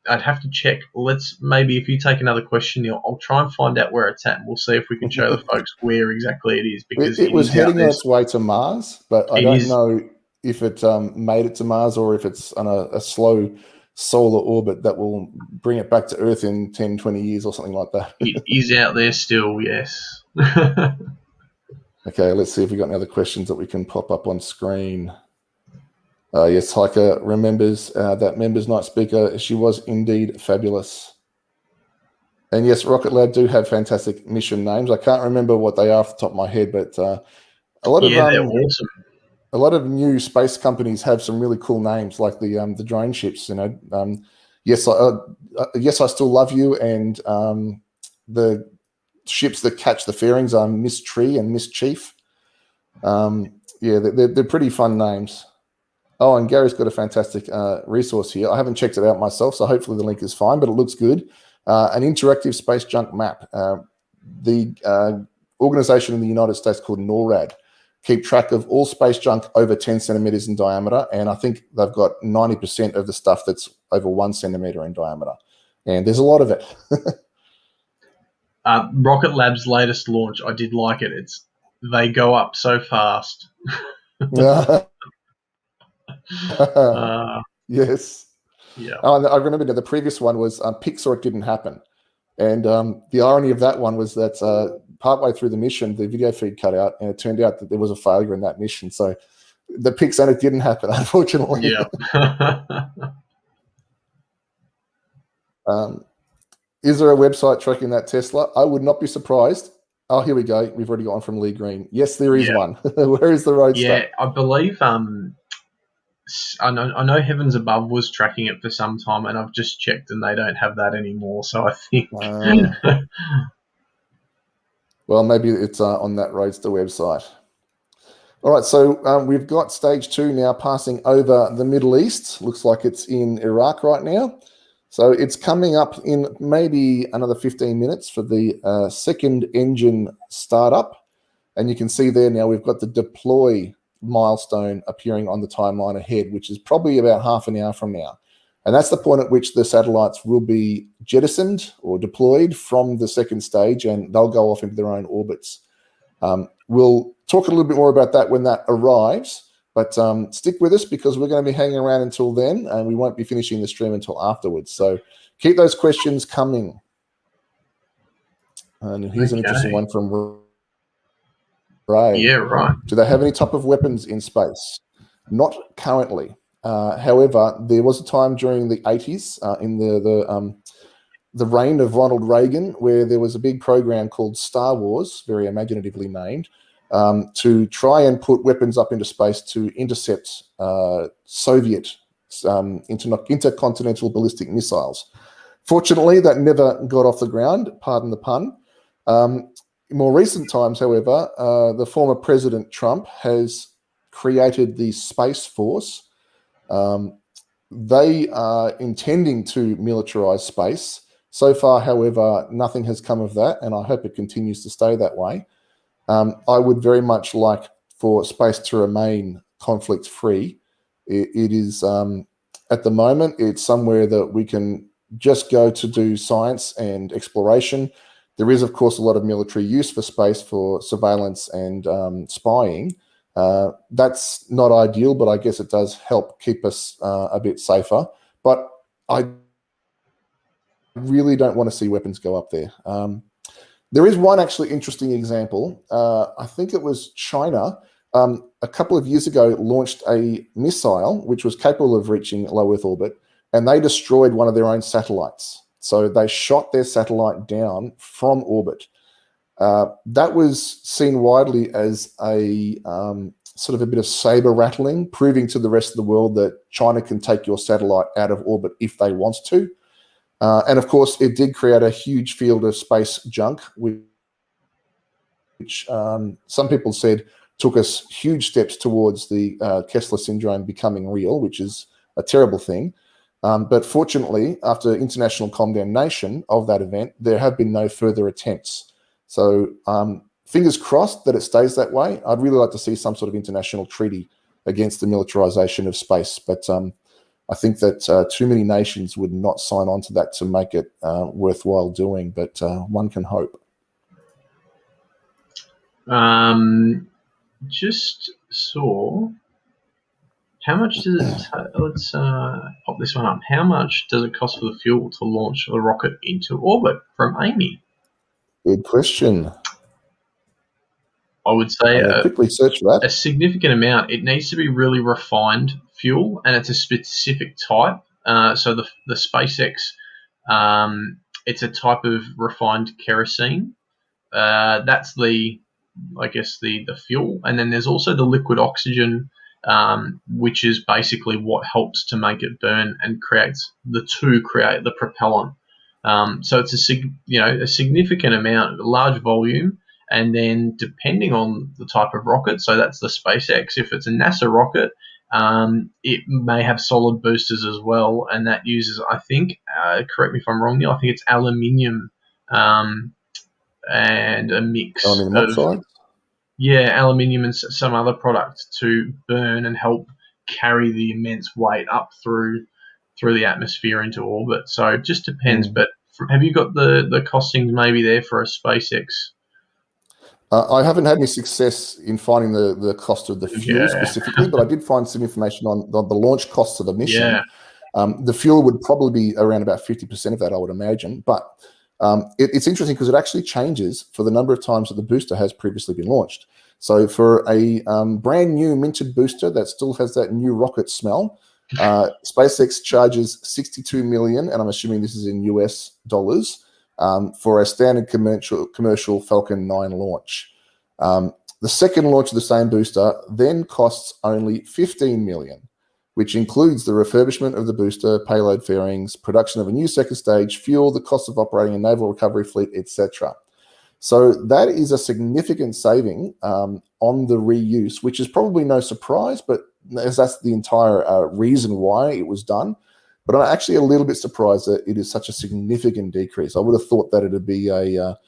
I'd have to check. Let's maybe, if you take another question, Neil, I'll try and find out where it's at, and we'll see if we can show the folks where exactly it is, because it was is out heading there. on its way to Mars, but I It don't is. know if it made it to Mars or if it's on a slow solar orbit that will bring it back to Earth in 10, 20 years or something like that. It is out there still, yes. Okay, let's see if we've got any other questions that we can pop up on screen. Yes, Hiker remembers that Members Night speaker. She was indeed fabulous. And yes, Rocket Lab do have fantastic mission names. I can't remember what they are off the top of my head, but a lot of they're awesome. A lot of new space companies have some really cool names, like the drone ships. You know, yes, I still love you, and the ships that catch the fairings are Miss Tree and Miss Chief. Yeah, they're pretty fun names. Oh, and Gary's got a fantastic resource here. I haven't checked it out myself, so hopefully the link is fine, but it looks good. An interactive space junk map. The organization in the United States called NORAD keep track of all space junk over 10 centimeters in diameter, and I think they've got 90% of the stuff that's over 1 centimeter in diameter, and there's a lot of it. Rocket Lab's latest launch, I did like it. They go up so fast. Yes. Yeah. Oh, I remember the previous one was Pixar. It didn't happen, and the irony of that one was that partway through the mission, the video feed cut out, and it turned out that there was a failure in that mission. So the Pixar, it didn't happen, unfortunately. Yeah. Is there a website tracking that Tesla? I would not be surprised. Oh, here we go. We've already got one from Lee Green. Yes, there is one. Where is the Roadster? Yeah, I believe I know Heavens Above was tracking it for some time, and I've just checked and they don't have that anymore. So I think well, maybe it's on that Roadster website. All right, so we've got stage 2 now passing over the Middle East. Looks like it's in Iraq right now. So it's coming up in maybe another 15 minutes for the second engine startup. And you can see there now we've got the deploy milestone appearing on the timeline ahead, which is probably about half an hour from now. And that's the point at which the satellites will be jettisoned or deployed from the second stage, and they'll go off into their own orbits. We'll talk a little bit more about that when that arrives, but stick with us because we're going to be hanging around until then, and we won't be finishing the stream until afterwards. So keep those questions coming. And here's an interesting one from Ray. Yeah, right. Do they have any type of weapons in space? Not currently. However, there was a time during the 80s in the reign of Ronald Reagan where there was a big program called Star Wars, very imaginatively named, to try and put weapons up into space to intercept Soviet intercontinental ballistic missiles. Fortunately, that never got off the ground, pardon the pun. In more recent times, however, the former President Trump has created the Space Force. They are intending to militarize space. So far, however, nothing has come of that, and I hope it continues to stay that way. I would very much like for space to remain conflict-free. It is, at the moment, it's somewhere that we can just go to do science and exploration. There is, of course, a lot of military use for space for surveillance and spying. That's not ideal, but I guess it does help keep us a bit safer. But I really don't want to see weapons go up there. There is one actually interesting example. I think it was China a couple of years ago launched a missile which was capable of reaching low Earth orbit, and they destroyed one of their own satellites. So they shot their satellite down from orbit. That was seen widely as a sort of a bit of saber rattling, proving to the rest of the world that China can take your satellite out of orbit if they want to. And of course, it did create a huge field of space junk, which some people said took us huge steps towards the Kessler syndrome becoming real, which is a terrible thing. But fortunately, after international condemnation of that event, there have been no further attempts. So fingers crossed that it stays that way. I'd really like to see some sort of international treaty against the militarization of space. But I think that too many nations would not sign on to that to make it worthwhile doing. But one can hope. Just saw. How much does it? Let's pop this one up. How much does it cost for the fuel to launch the rocket into orbit? From Amy. Good question. I would say I'm gonna quickly search for a that. significant amount. It needs to be really refined fuel, and it's a specific type. So the SpaceX, it's a type of refined kerosene. That's I guess the fuel, and then there's also the liquid oxygen, which is basically what helps to make it burn and create the propellant. So it's a significant amount, a large volume, and then depending on the type of rocket, so that's the SpaceX. If it's a NASA rocket, it may have solid boosters as well, and that uses, I think, correct me if I'm wrong, Neil, I think it's aluminium and a mix Aluminum of oxide. aluminium and some other product to burn and help carry the immense weight up through the atmosphere into orbit. So it just depends. But have you got the costings maybe there for a SpaceX? I haven't had any success in finding the cost of the fuel specifically, but I did find some information on the launch costs of the mission. The fuel would probably be around about 50% of that, I would imagine. But it's interesting because it actually changes for the number of times that the booster has previously been launched. So for a brand new minted booster that still has that new rocket smell, SpaceX charges $62 million, and I'm assuming this is in US dollars, for a standard commercial Falcon 9 launch. The second launch of the same booster then costs only $15 million, which includes the refurbishment of the booster, payload fairings, production of a new second stage, fuel, the cost of operating a naval recovery fleet, etc. So that is a significant saving on the reuse, which is probably no surprise, but as that's the entire reason why it was done. But I'm actually a little bit surprised that it is such a significant decrease. I would have thought that it would be a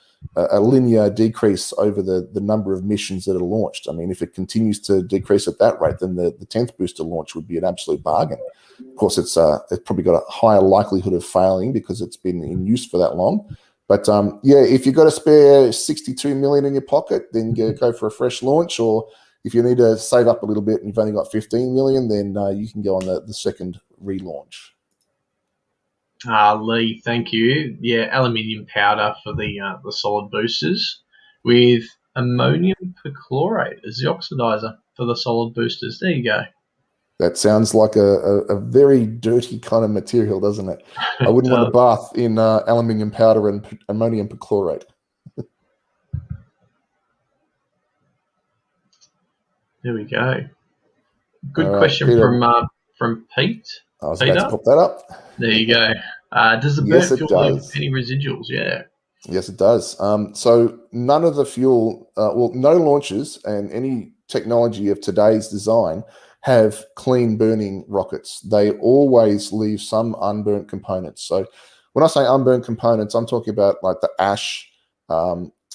linear decrease over the number of missions that are launched. I mean, if it continues to decrease at that rate, then the 10th booster launch would be an absolute bargain. Of course, it's probably got a higher likelihood of failing because it's been in use for that long. But if you've got a spare $62 million in your pocket, then go for a fresh launch. Or if you need to save up a little bit and you've only got $15 million, then you can go on the second relaunch. Lee, thank you. Yeah, aluminium powder for the solid boosters with ammonium perchlorate as the oxidizer for the solid boosters. There you go. That sounds like a very dirty kind of material, doesn't it? I wouldn't want to bath in aluminium powder and ammonium perchlorate. There we go. Good question from Pete. I was about to pop that up. There you go. Does the burnt fuel leave any residuals? Yeah. Yes, it does. So none of the fuel, no launches and any technology of today's design have clean burning rockets. They always leave some unburnt components. So when I say unburnt components, I'm talking about like the ash,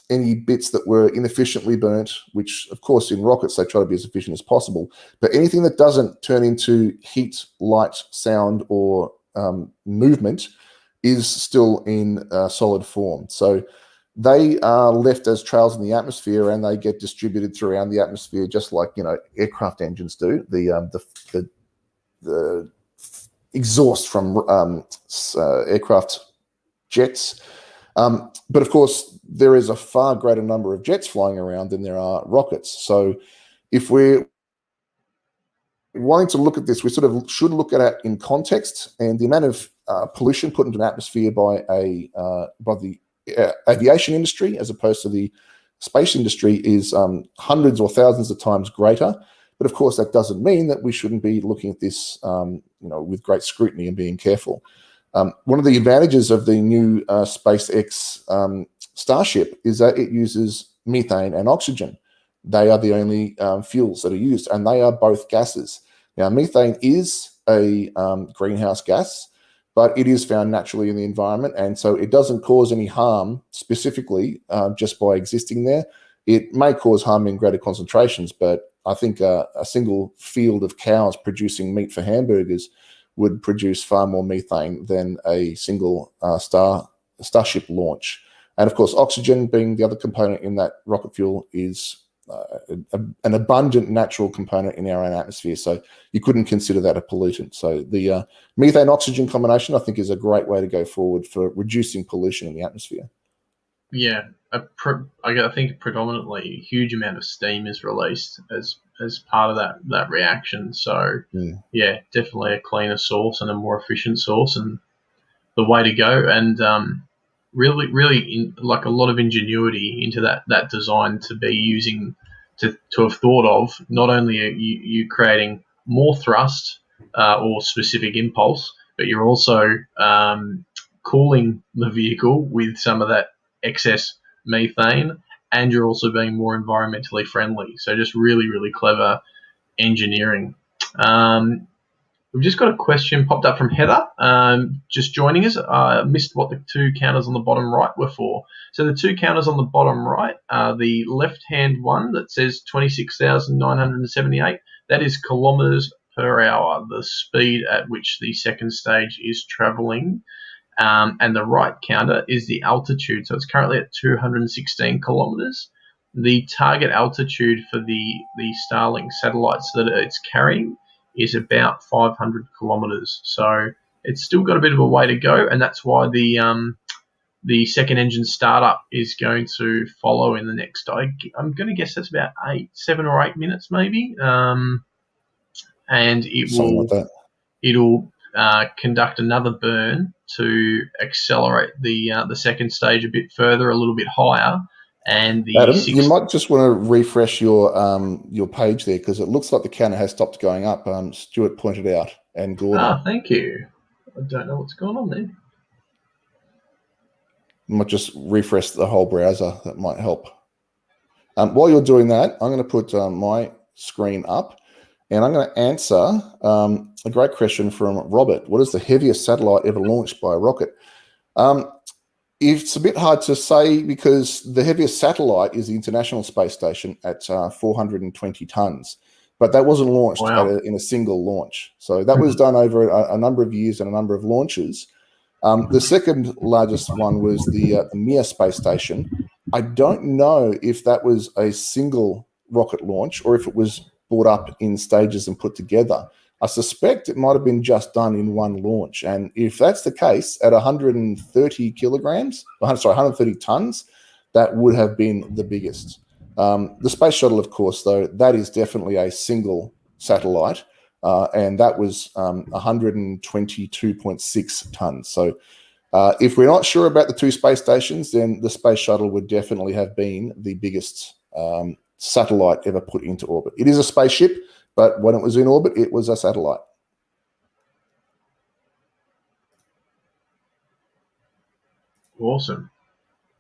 any bits that were inefficiently burnt, which of course in rockets they try to be as efficient as possible. But anything that doesn't turn into heat, light, sound, or movement is still in solid form. So they are left as trails in the atmosphere, and they get distributed throughout the atmosphere, just like aircraft engines do. The exhaust from aircraft jets. But of course, there is a far greater number of jets flying around than there are rockets. So if we're wanting to look at this, we sort of should look at it in context, and the amount of pollution put into an atmosphere by the aviation industry as opposed to the space industry is hundreds or thousands of times greater. But of course, that doesn't mean that we shouldn't be looking at this, with great scrutiny and being careful. One of the advantages of the new SpaceX Starship is that it uses methane and oxygen. They are the only fuels that are used, and they are both gases. Now, methane is a greenhouse gas, but it is found naturally in the environment, and so it doesn't cause any harm specifically just by existing there. It may cause harm in greater concentrations, but I think a single field of cows producing meat for hamburgers would produce far more methane than a single Starship launch. And of course, oxygen being the other component in that rocket fuel is an abundant natural component in our own atmosphere. So you couldn't consider that a pollutant. So the methane-oxygen combination, I think, is a great way to go forward for reducing pollution in the atmosphere. Yeah, I think predominantly a huge amount of steam is released as part of that reaction. So yeah, definitely a cleaner source and a more efficient source, and the way to go. And really, like a lot of ingenuity into that design to be using to have thought of. Not only are you creating more thrust or specific impulse, but you're also cooling the vehicle with some of that excess methane, and you're also being more environmentally friendly. So just really, really clever engineering. We've just got a question popped up from Heather, just joining us. I missed what the two counters on the bottom right were for. So the two counters on the bottom right are the left-hand one that says 26,978. That is kilometres per hour, the speed at which the second stage is travelling. And the right counter is the altitude. So it's currently at 216 kilometres. The target altitude for the Starlink satellites that it's carrying is about 500 kilometres. So it's still got a bit of a way to go, and that's why the second engine startup is going to follow in the next. I'm going to guess that's about 7 or 8 minutes, maybe. And it'll conduct another burn to accelerate the second stage a bit further, a little bit higher. And Adam, you might just want to refresh your page there, because it looks like the counter has stopped going up. Stuart pointed out, and Gordon. Thank you. I don't know what's going on there. You might just refresh the whole browser. That might help. While you're doing that, I'm going to put my screen up, and I'm going to answer a great question from Robert. What is the heaviest satellite ever launched by a rocket? It's a bit hard to say, because the heaviest satellite is the International Space Station at 420 tons. But that wasn't launched in a single launch. So that was done over a number of years and a number of launches. The second largest one was the Mir Space Station. I don't know if that was a single rocket launch or if it was brought up in stages and put together. I suspect it might have been just done in one launch. And if that's the case, at 130 tons, that would have been the biggest. The Space Shuttle, of course, though, that is definitely a single satellite, and that was 122.6 tons. So if we're not sure about the two space stations, then the Space Shuttle would definitely have been the biggest satellite ever put into orbit. It is a spaceship, but when it was in orbit, it was a satellite. Awesome.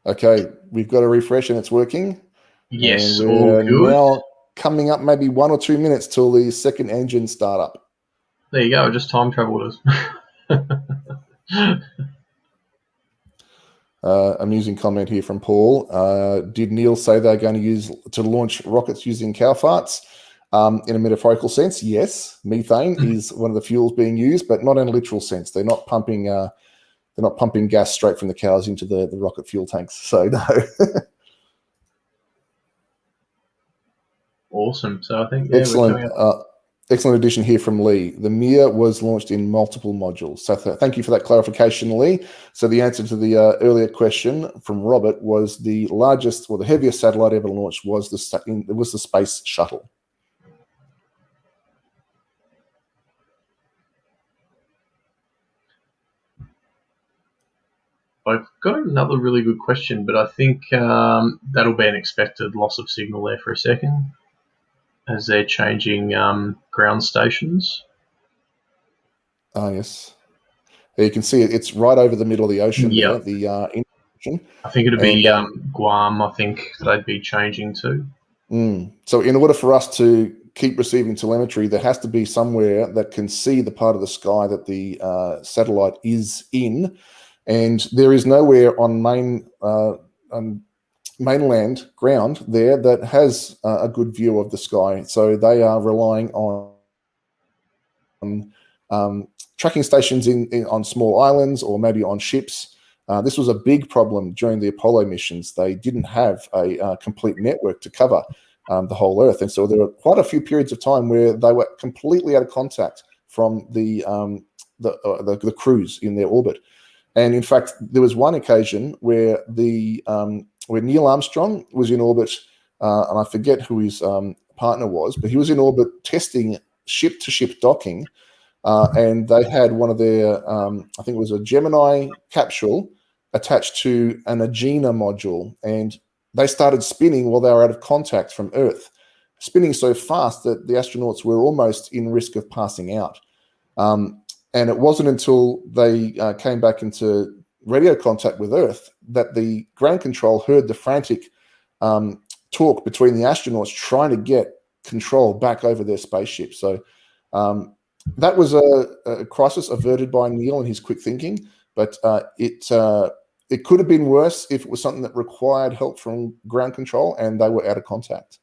Okay, we've got a refresh and it's working. Yes, and all we're good. now coming up maybe 1 or 2 minutes till the second engine startup. There you go. Just time traveled us. Amusing comment here from Paul. Did Neil say they're going to launch rockets using cow farts? In a metaphorical sense, yes. Methane is one of the fuels being used, but not in a literal sense. They're not pumping gas straight from the cows into the rocket fuel tanks. So no. Awesome. So I think excellent. Excellent addition here from Lee. The Mir was launched in multiple modules. So thank you for that clarification, Lee. So the answer to the earlier question from Robert was the largest, or the heaviest satellite ever launched was the Space Shuttle. I've got another really good question, but I think that'll be an expected loss of signal there for a second. as they're changing ground stations. Oh, yes. There you can see it. It's right over the middle of the ocean there, Yep. the Indian Ocean. I think it'd be And, Guam. I think they'd be changing to. So in order for us to keep receiving telemetry, there has to be somewhere that can see the part of the sky that the satellite is in. And there is nowhere on mainland ground there that has a good view of the sky. So they are relying on tracking stations on small islands or maybe on ships. This was a big problem during the Apollo missions. They didn't have a complete network to cover the whole Earth, and so there were quite a few periods of time where they were completely out of contact from the crews in their orbit. And in fact, there was one occasion where where Neil Armstrong was in orbit, and I forget who his partner was, but he was in orbit testing ship-to-ship docking. And they had one of their, I think it was a Gemini capsule attached to an Agena module, and they started spinning while they were out of contact from Earth, spinning so fast that the astronauts were almost in risk of passing out. And it wasn't until they came back into radio contact with Earth that the ground control heard the frantic talk between the astronauts trying to get control back over their spaceship. So that was a crisis averted by Neil and his quick thinking, but it could have been worse if it was something that required help from ground control and they were out of contact.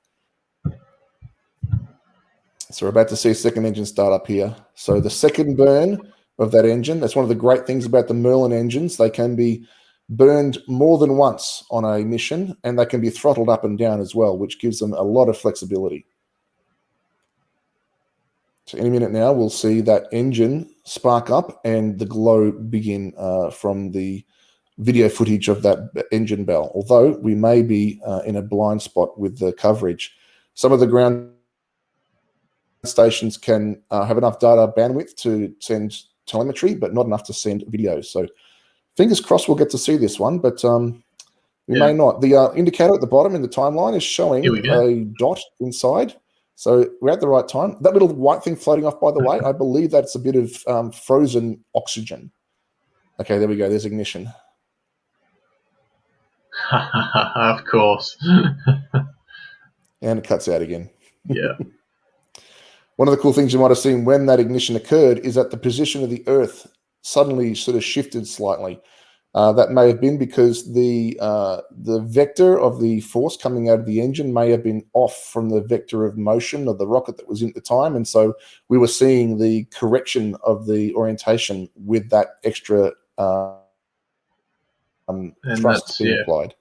So we're about to see a second engine start up here. So the second burn of that engine, that's one of the great things about the Merlin engines. They can be burned more than once on a mission, and they can be throttled up and down as well, which gives them a lot of flexibility. So any minute now, we'll see that engine spark up and the glow begin from the video footage of that engine bell, although we may be in a blind spot with the coverage. Some of the ground stations can have enough data bandwidth to send telemetry, but not enough to send videos. So fingers crossed we'll get to see this one, but we may not. The indicator at the bottom in the timeline is showing a dot inside. So we're at the right time. That little white thing floating off, by the way, I believe that's a bit of frozen oxygen. Okay, there we go. There's ignition. Of course. And it cuts out again. Yeah. One of the cool things you might have seen when that ignition occurred is that the position of the Earth suddenly sort of shifted slightly. That may have been because the vector of the force coming out of the engine may have been off from the vector of motion of the rocket that was in at the time. And so we were seeing the correction of the orientation with that extra thrust being applied.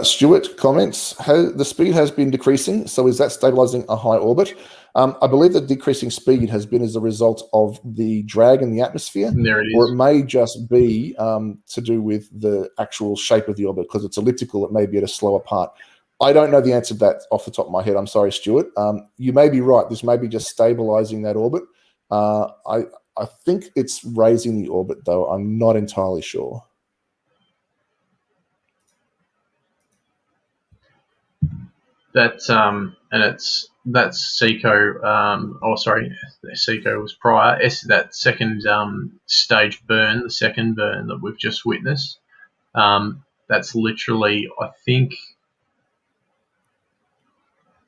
Stuart comments, the speed has been decreasing, so is that stabilizing a high orbit? I believe that decreasing speed has been as a result of the drag in the atmosphere, there it is. Or it may just be to do with the actual shape of the orbit. Because it's elliptical, it may be at a slower part. I don't know the answer to that off the top of my head. I'm sorry, Stuart. You may be right. This may be just stabilizing that orbit. I think it's raising the orbit, though. I'm not entirely sure. That's Seco. Seco was prior. That second stage burn, the second burn that we've just witnessed. That's literally, I think.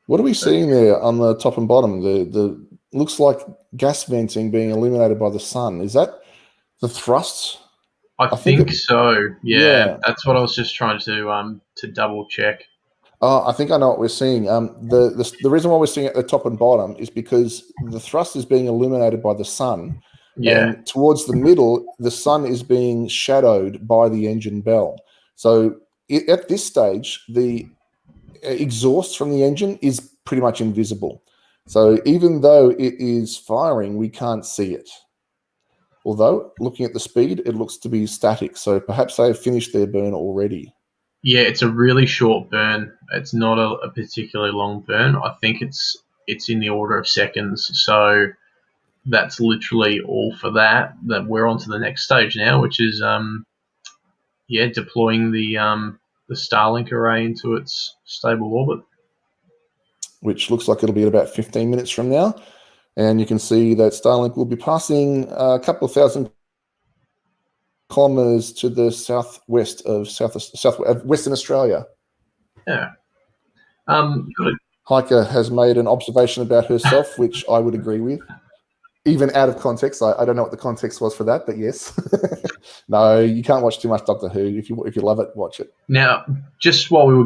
What are we seeing there on the top and bottom? The looks like gas venting being illuminated by the sun. Is that the thrust? I think so. Yeah, that's what I was just trying to double check. I think I know what we're seeing. The reason why we're seeing it at the top and bottom is because the thrust is being illuminated by the sun, and towards the middle, the sun is being shadowed by the engine bell. So at this stage, the exhaust from the engine is pretty much invisible. So even though it is firing, we can't see it. Although, looking at the speed, it looks to be static. So perhaps they've finished their burn already. Yeah, it's a really short burn. It's not a particularly long burn. I think it's in the order of seconds. So that's literally all for that. That we're on to the next stage now, which is deploying the Starlink array into its stable orbit. Which looks like it'll be at about 15 minutes from now. And you can see that Starlink will be passing a couple of thousand kilometers to the southwest of Western Australia. Yeah. Hiker has made an observation about herself, which I would agree with. Even out of context, I don't know what the context was for that, but yes. No, you can't watch too much Doctor Who. If you love it, watch it. Now, just while we were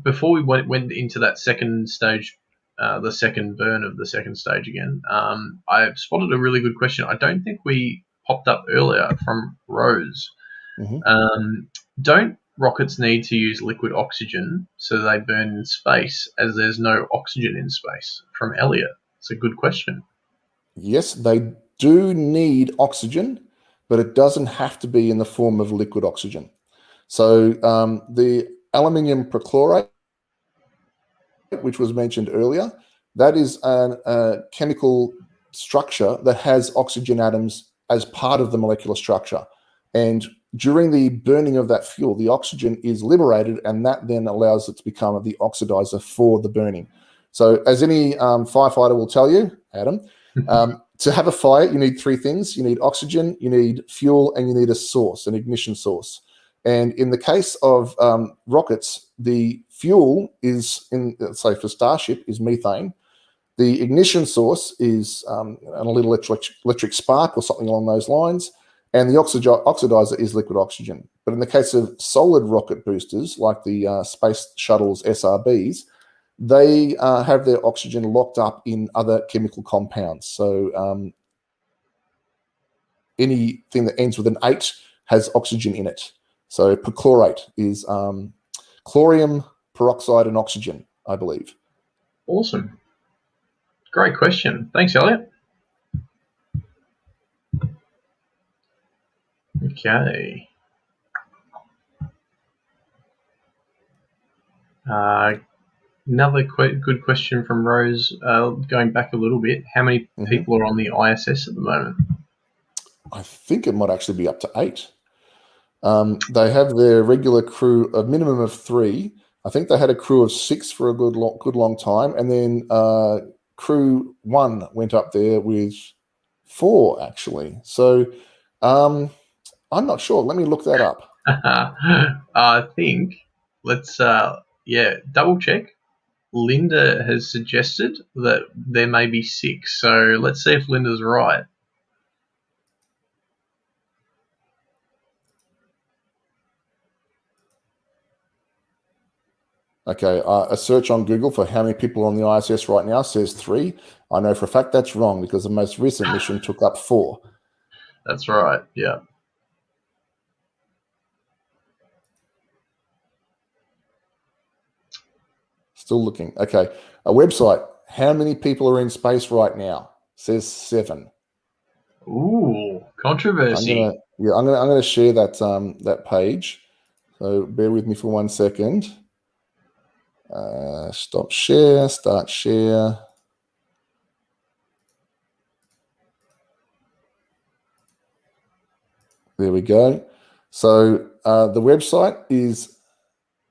before we went into that second stage, the second burn of the second stage again, I spotted a really good question. I don't think we popped up earlier from Rose. Mm-hmm. Don't rockets need to use liquid oxygen so they burn in space, as there's no oxygen in space? From Elliot. It's a good question. Yes, they do need oxygen, but it doesn't have to be in the form of liquid oxygen. So the aluminium perchlorate, which was mentioned earlier, that is a chemical structure that has oxygen atoms as part of the molecular structure. And during the burning of that fuel, the oxygen is liberated, and that then allows it to become the oxidizer for the burning. So as any firefighter will tell you, Adam, to have a fire, you need three things. You need oxygen, you need fuel, and you need a source, an ignition source. And in the case of rockets, the fuel is, say for Starship, is methane. The ignition source is a little electric spark or something along those lines. And the oxidizer is liquid oxygen. But in the case of solid rocket boosters, like the Space Shuttle's SRBs, they have their oxygen locked up in other chemical compounds. So anything that ends with an 8 has oxygen in it. So perchlorate is chlorium, peroxide, and oxygen, I believe. Awesome. Great question. Thanks, Elliot. Okay. Another good question from Rose, going back a little bit. How many people are on the ISS at the moment? I think it might actually be up to 8. They have their regular crew, a minimum of 3. I think they had a crew of 6 for a good long time. And then crew 1 went up there with 4, actually. So I'm not sure. Let me look that up. I think let's double check. Linda has suggested that there may be 6. So let's see if Linda's right. Okay, a search on Google for how many people are on the ISS right now says 3. I know for a fact that's wrong because the most recent mission took up 4. That's right, yeah. Still looking. Okay, a website. How many people are in space right now? Says 7. Ooh, controversy. I'm gonna share that that page. So bear with me for 1 second. Stop share. Start share. There we go. So the website is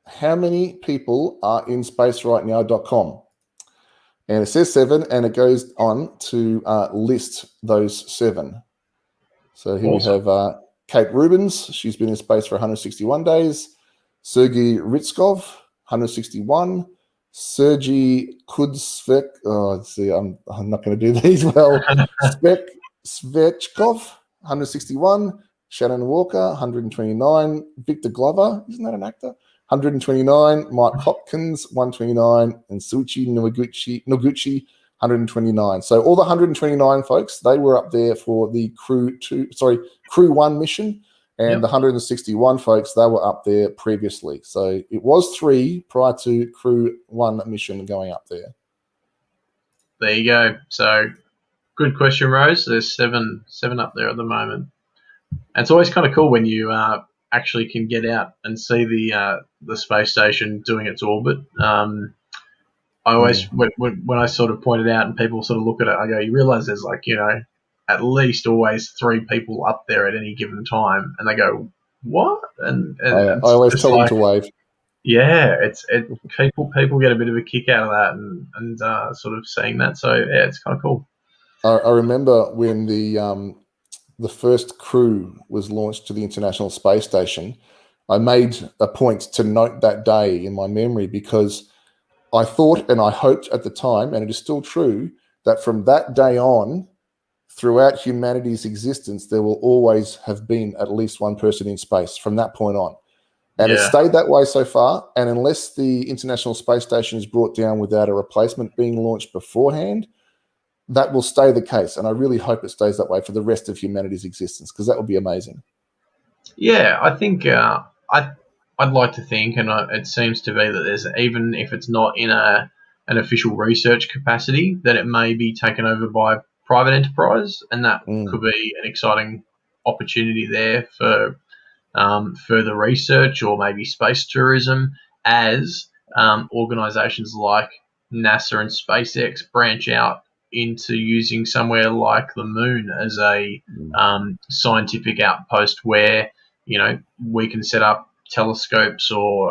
how many people are in space right now.com. And it says 7, and it goes on to list those 7. So here we have Kate Rubins. She's been in space for 161 days. Sergei Ritskov, 161. Sergei Kudsvek. Oh, let's see, I'm not going to do these well. Svechkov, 161. Shannon Walker, 129. Victor Glover, isn't that an actor? 129. Mike Hopkins, 129. And Suichi Noguchi, 129. So all the 129 folks, they were up there for the Crew 1 mission. And the 161 folks, they were up there previously. So it was 3 prior to Crew 1 mission going up there. There you go. So good question, Rose. There's 7 up there at the moment. And it's always kind of cool when you actually can get out and see the space station doing its orbit. I always, when I sort of point it out and people sort of look at it, I go, you realise there's at least always 3 people up there at any given time. And they go, what? And I always tell them to wave. Yeah, people get a bit of a kick out of that and sort of seeing that. So yeah, it's kind of cool. I remember when the first crew was launched to the International Space Station. I made a point to note that day in my memory because I thought and I hoped at the time, and it is still true, that from that day on, throughout humanity's existence, there will always have been at least one person in space from that point on. And it's Yeah. stayed that way so far. And unless the International Space Station is brought down without a replacement being launched beforehand, that will stay the case. And I really hope it stays that way for the rest of humanity's existence, because that would be amazing. Yeah, I think I'd like to think, and it seems to be that there's, even if it's not in an official research capacity, that it may be taken over by private enterprise, and that could be an exciting opportunity there for further research or maybe space tourism as organisations like NASA and SpaceX branch out into using somewhere like the moon as a scientific outpost where, we can set up telescopes or,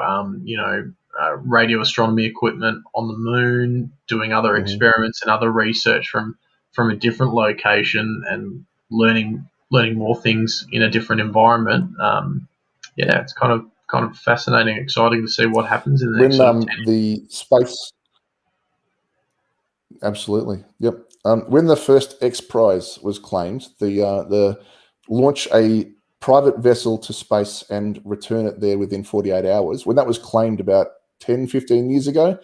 radio astronomy equipment on the moon, doing other experiments and other research from a different location and learning more things in a different environment. Yeah, it's kind of fascinating, exciting to see what happens in the next When sort of 10 the space, absolutely, yep. When the first X Prize was claimed, the launch a private vessel to space and return it there within 48 hours, when that was claimed about 10, 15 years ago,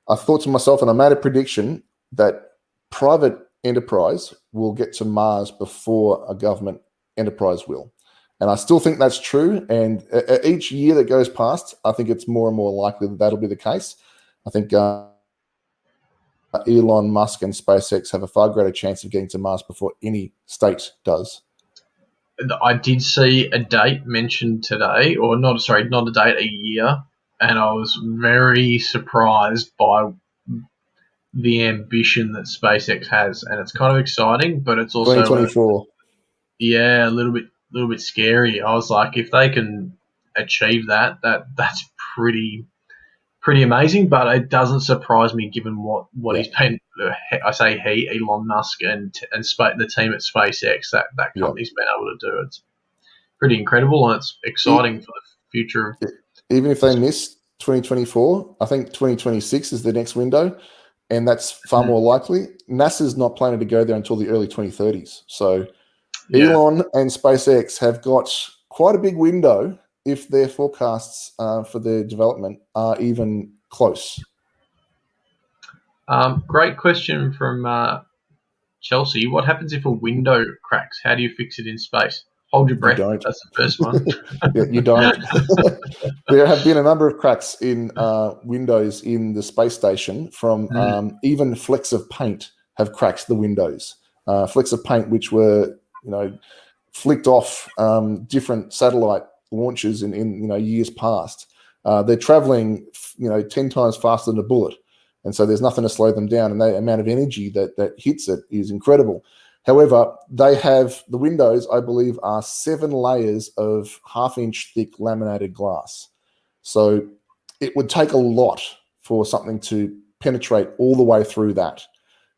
I thought to myself, and I made a prediction that private enterprise will get to Mars before a government enterprise will. And I still think that's true. And each year that goes past, I think it's more and more likely that that'll be the case. I think Elon Musk and SpaceX have a far greater chance of getting to Mars before any state does. I did see a date mentioned today, or not a date, a year, and I was very surprised by the ambition that SpaceX has, and it's kind of exciting, but it's also 2024. a little bit scary. I was like, if they can achieve that's pretty amazing, but it doesn't surprise me given what he's been. I say he, Elon Musk, and the team at SpaceX, that company's been able to do. It's pretty incredible, and it's exciting for the future. Even if they miss 2024, I think 2026 is the next window, and that's far more likely. NASA's not planning to go there until the early 2030s. So Elon and SpaceX have got quite a big window if their forecasts for their development are even close. Great question from Chelsea. What happens if a window cracks? How do you fix it in space? Hold your breath. Don't. That's the first one. Yeah, you don't. There have been a number of cracks in windows in the space station from even flecks of paint have cracked the windows. Flecks of paint which were, flicked off different satellite launches in years past. They're traveling 10 times faster than a bullet, and so there's nothing to slow them down, and the amount of energy that hits it is incredible. However, they have, the windows, I believe, are 7 layers of half-inch thick laminated glass. So it would take a lot for something to penetrate all the way through that.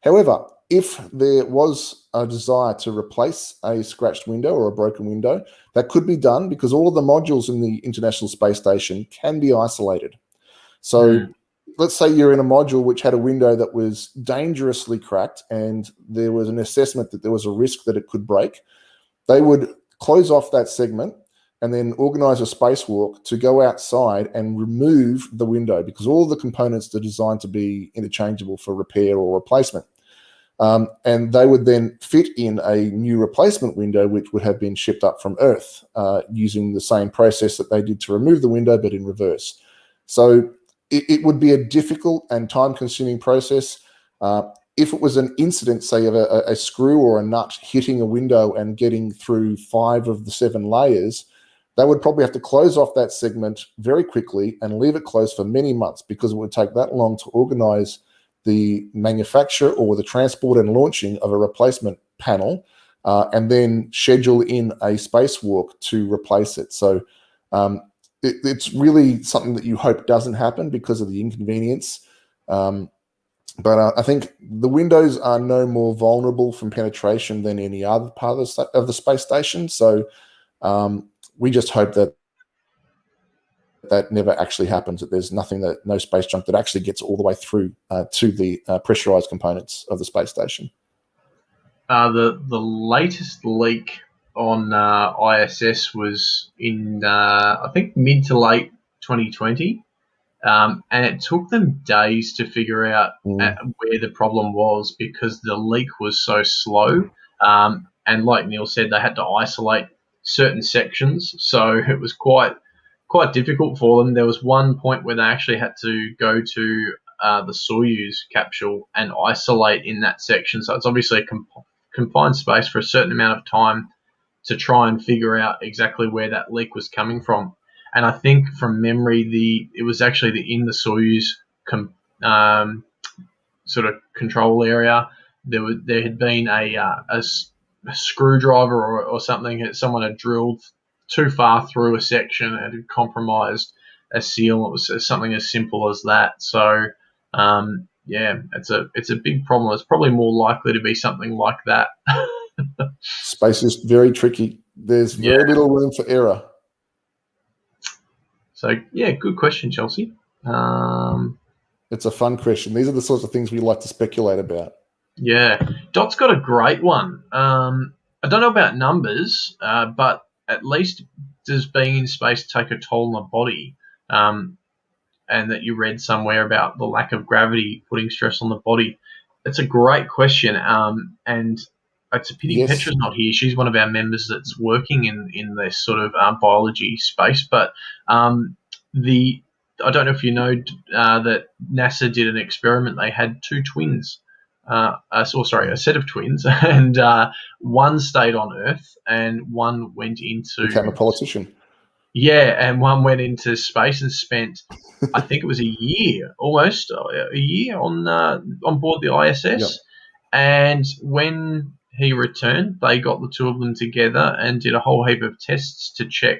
However, if there was a desire to replace a scratched window or a broken window, that could be done because all of the modules in the International Space Station can be isolated. So let's say you're in a module which had a window that was dangerously cracked and there was an assessment that there was a risk that it could break. They would close off that segment and then organize a spacewalk to go outside and remove the window because all the components are designed to be interchangeable for repair or replacement. And they would then fit in a new replacement window, which would have been shipped up from Earth using the same process that they did to remove the window, but in reverse. So it would be a difficult and time-consuming process. If it was an incident, say, of a screw or a nut hitting a window and getting through 5 of the 7 layers, they would probably have to close off that segment very quickly and leave it closed for many months because it would take that long to organize the manufacture or the transport and launching of a replacement panel and then schedule in a spacewalk to replace it. So it's really something that you hope doesn't happen because of the inconvenience. But I think the windows are no more vulnerable from penetration than any other part of the space station. So we just hope that that never actually happens, that there's no space junk that actually gets all the way through to the pressurized components of the space station. The latest leak on ISS was in, I think, mid to late 2020. And it took them days to figure out where the problem was because the leak was so slow. And like Neil said, they had to isolate certain sections. So it was quite difficult for them. There was one point where they actually had to go to the Soyuz capsule and isolate in that section. So it's obviously a confined space for a certain amount of time to try and figure out exactly where that leak was coming from. And I think from memory, it was actually in the Soyuz sort of control area. There had been a screwdriver or something that someone had drilled too far through a section and had compromised a seal. It was something as simple as that. So yeah, it's a big problem. It's probably more likely to be something like that. Space is very tricky. There's very little room for error. So yeah, good question, Chelsea. It's a fun question. These are the sorts of things we like to speculate about. Yeah, Dot's got a great one. I don't know about numbers, but at least does being in space take a toll on the body? And that you read somewhere about the lack of gravity putting stress on the body. It's a great question, and it's a pity Petra's not here. She's one of our members that's working in this sort of biology space. But I don't know if you know that NASA did an experiment. They had two twins, a set of twins, and one stayed on Earth and one went into became a politician. Yeah, and one went into space and spent, I think it was almost a year on board the ISS. Yep. And when he returned, they got the two of them together and did a whole heap of tests to check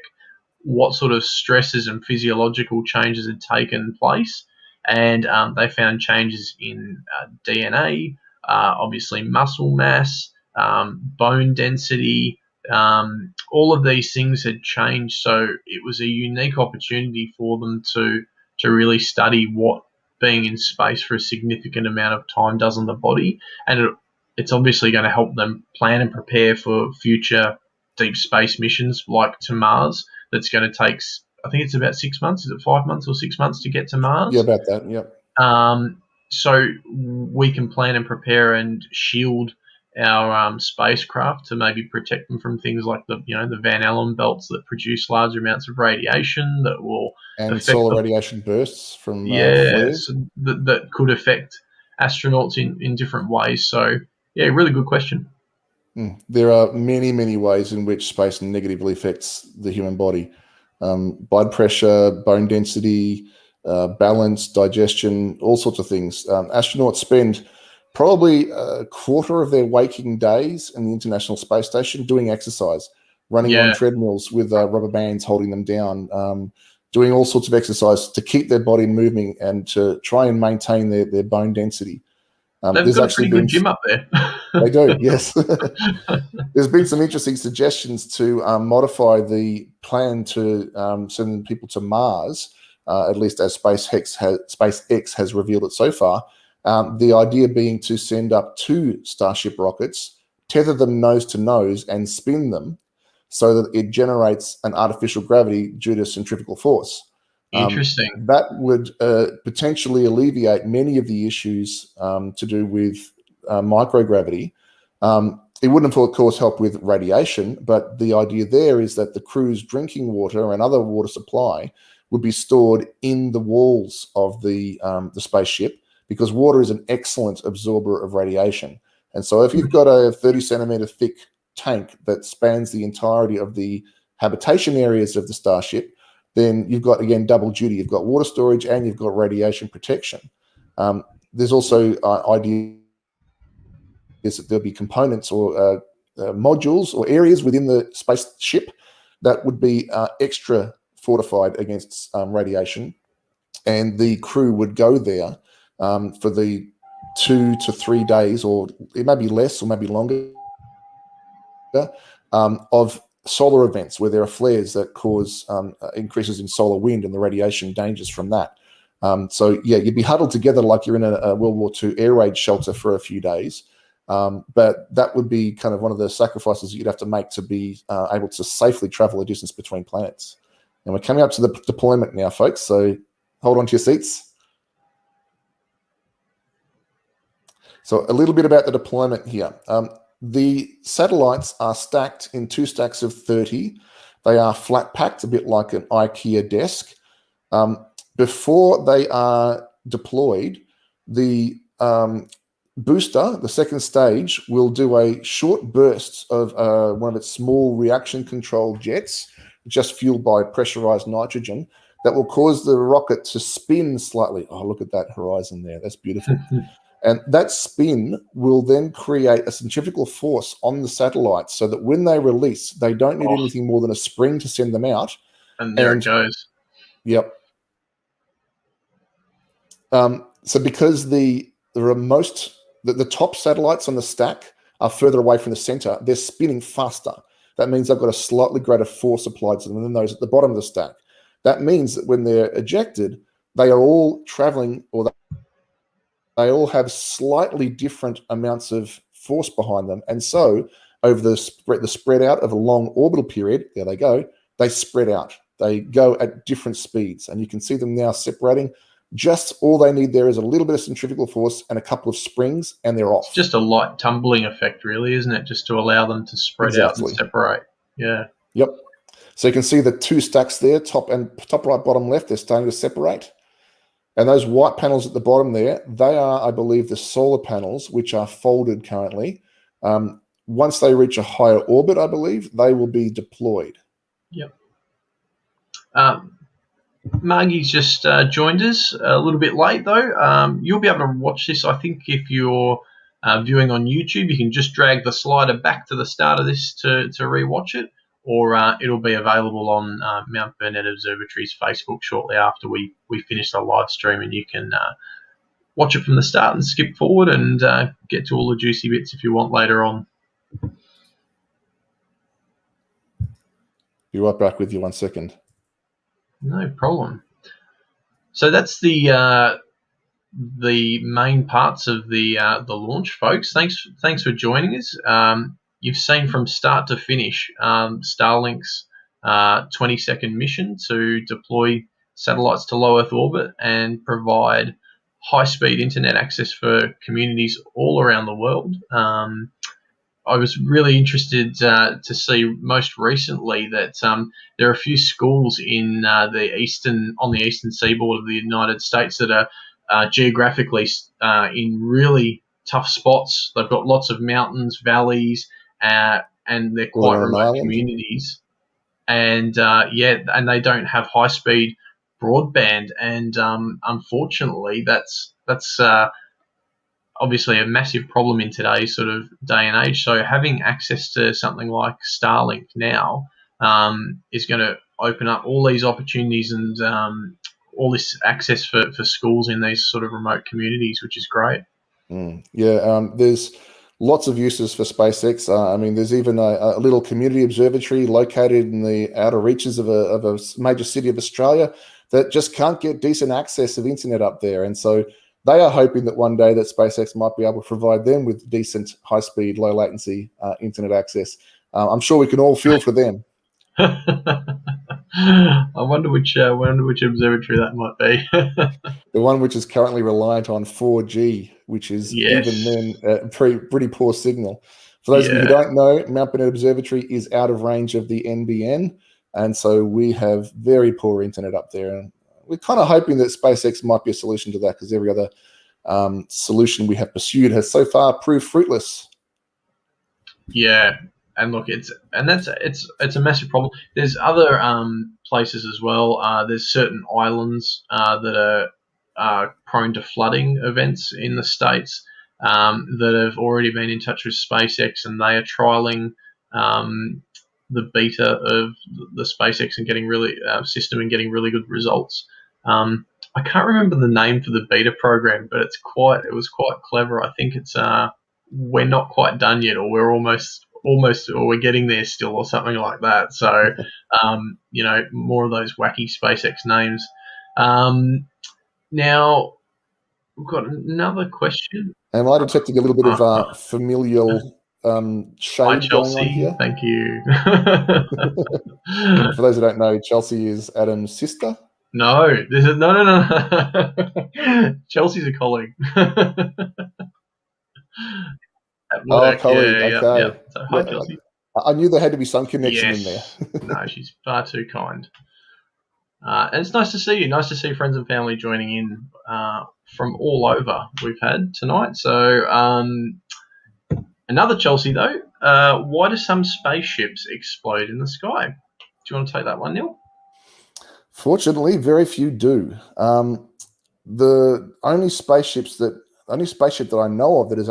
what sort of stresses and physiological changes had taken place. And they found changes in DNA, obviously muscle mass, bone density. All of these things had changed, so it was a unique opportunity for them to really study what being in space for a significant amount of time does on the body, and it's obviously going to help them plan and prepare for future deep space missions like to Mars. That's going to take, I think it's about 6 months. Is it 5 months or 6 months to get to Mars? Yeah, about that. Yep. So we can plan and prepare and shield our spacecraft to maybe protect them from things like the Van Allen belts that produce large amounts of radiation that will and affect solar radiation bursts from flares. So that could affect astronauts in different ways. So yeah, really good question. There are many, many ways in which space negatively affects the human body. Blood pressure, bone density, balance, digestion, all sorts of things. Astronauts spend probably a quarter of their waking days in the International Space Station doing exercise, running on treadmills with rubber bands holding them down, doing all sorts of exercise to keep their body moving and to try and maintain their bone density. They've got a pretty good gym up there. They do, yes. There's been some interesting suggestions to modify the plan to send people to Mars, at least as SpaceX has revealed it so far. The idea being to send up 2 Starship rockets, tether them nose to nose, and spin them so that it generates an artificial gravity due to centrifugal force. Interesting. That would potentially alleviate many of the issues to do with microgravity. It wouldn't, of course, help with radiation, but the idea there is that the crew's drinking water and other water supply would be stored in the walls of the spaceship, because water is an excellent absorber of radiation. And so if you've got a 30-centimeter thick tank that spans the entirety of the habitation areas of the Starship, then you've got, again, double duty. You've got water storage and you've got radiation protection. There's also ideas that there'll be components or modules or areas within the spaceship that would be extra fortified against radiation, and the crew would go there for the 2 to 3 days, or it may be less or maybe longer, of solar events where there are flares that cause increases in solar wind and the radiation dangers from that. So yeah, you'd be huddled together like you're in a World War II air raid shelter for a few days. But that would be kind of one of the sacrifices you'd have to make to be able to safely travel a distance between planets. And we're coming up to the deployment now, folks. So hold on to your seats. So a little bit about the deployment here. The satellites are stacked in 2 stacks of 30. They are flat packed, a bit like an IKEA desk. Before they are deployed, the booster, the second stage, will do a short burst of one of its small reaction-controlled jets, just fueled by pressurized nitrogen, that will cause the rocket to spin slightly. Oh, look at that horizon there. That's beautiful. And that spin will then create a centrifugal force on the satellites so that when they release, they don't need anything more than a spring to send them out. And there it goes. Yep. So because the top satellites on the stack are further away from the center, they're spinning faster. That means they've got a slightly greater force applied to them than those at the bottom of the stack. That means that when they're ejected, they are all traveling, or they all have slightly different amounts of force behind them. And so over the spread out of a long orbital period, there they go, they spread out. They go at different speeds. And you can see them now separating. Just all they need there is a little bit of centrifugal force and a couple of springs, and they're off. It's just a light tumbling effect, really, isn't it? Just to allow them to spread out and separate. Yeah. Yep. So you can see the 2 stacks there, top right, bottom left, they're starting to separate. And those white panels at the bottom there, they are, I believe, the solar panels, which are folded currently. Once they reach a higher orbit, I believe, they will be deployed. Yep. Margie's just joined us a little bit late, though. You'll be able to watch this, I think, if you're viewing on YouTube. You can just drag the slider back to the start of this to rewatch it, or it'll be available on Mount Burnett Observatory's Facebook shortly after we finish the live stream, and you can watch it from the start and skip forward and get to all the juicy bits if you want later on. Be right back with you 1 second. No problem. So that's the main parts of the launch, folks. Thanks for joining us. You've seen from start to finish Starlink's 20-second mission to deploy satellites to low Earth orbit and provide high-speed internet access for communities all around the world. I was really interested to see most recently that there are a few schools on the eastern seaboard of the United States that are geographically in really tough spots. They've got lots of mountains, valleys, and they're quite remote communities. And and they don't have high-speed broadband. And unfortunately, that's obviously a massive problem in today's sort of day and age. So having access to something like Starlink now is going to open up all these opportunities and all this access for schools in these sort of remote communities, which is great. There's lots of uses for SpaceX. I mean, there's even a little community observatory located in the outer reaches of a major city of Australia that just can't get decent access of internet up there. And so they are hoping that one day that SpaceX might be able to provide them with decent, high-speed, low-latency internet access. I'm sure we can all feel for them. I wonder which observatory that might be. The one which is currently reliant on 4G, which is even then a pretty poor signal. For those of you who don't know, Mount Burnett Observatory is out of range of the NBN, and so we have very poor internet up there. And we're kind of hoping that SpaceX might be a solution to that, because every other solution we have pursued has so far proved fruitless. Yeah, and look, it's a massive problem. There's other places as well. There's certain islands that are prone to flooding events in the States that have already been in touch with SpaceX, and they are trialing the beta of the SpaceX and getting really system and getting really good results. I can't remember the name for the beta program, but it was quite clever. I think it's we're not quite done yet, or we're almost, or we're getting there still, or something like that. So, more of those wacky SpaceX names. Now we've got another question. Am I detecting a little bit of familial Hi, shade going on Chelsea. here? Thank you. For those who don't know, Chelsea is Adam's sister. No, this is no. Chelsea's a colleague. At work. Colleague. Yeah. Okay. So, hi, Chelsea. I knew there had to be some connection in there. Yes. No, she's far too kind. And it's nice to see you. Nice to see friends and family joining in from all over we've had tonight. So, another Chelsea, though. Why do some spaceships explode in the sky? Do you want to take that one, Neil? Fortunately, very few do. The only spaceship that I know of that has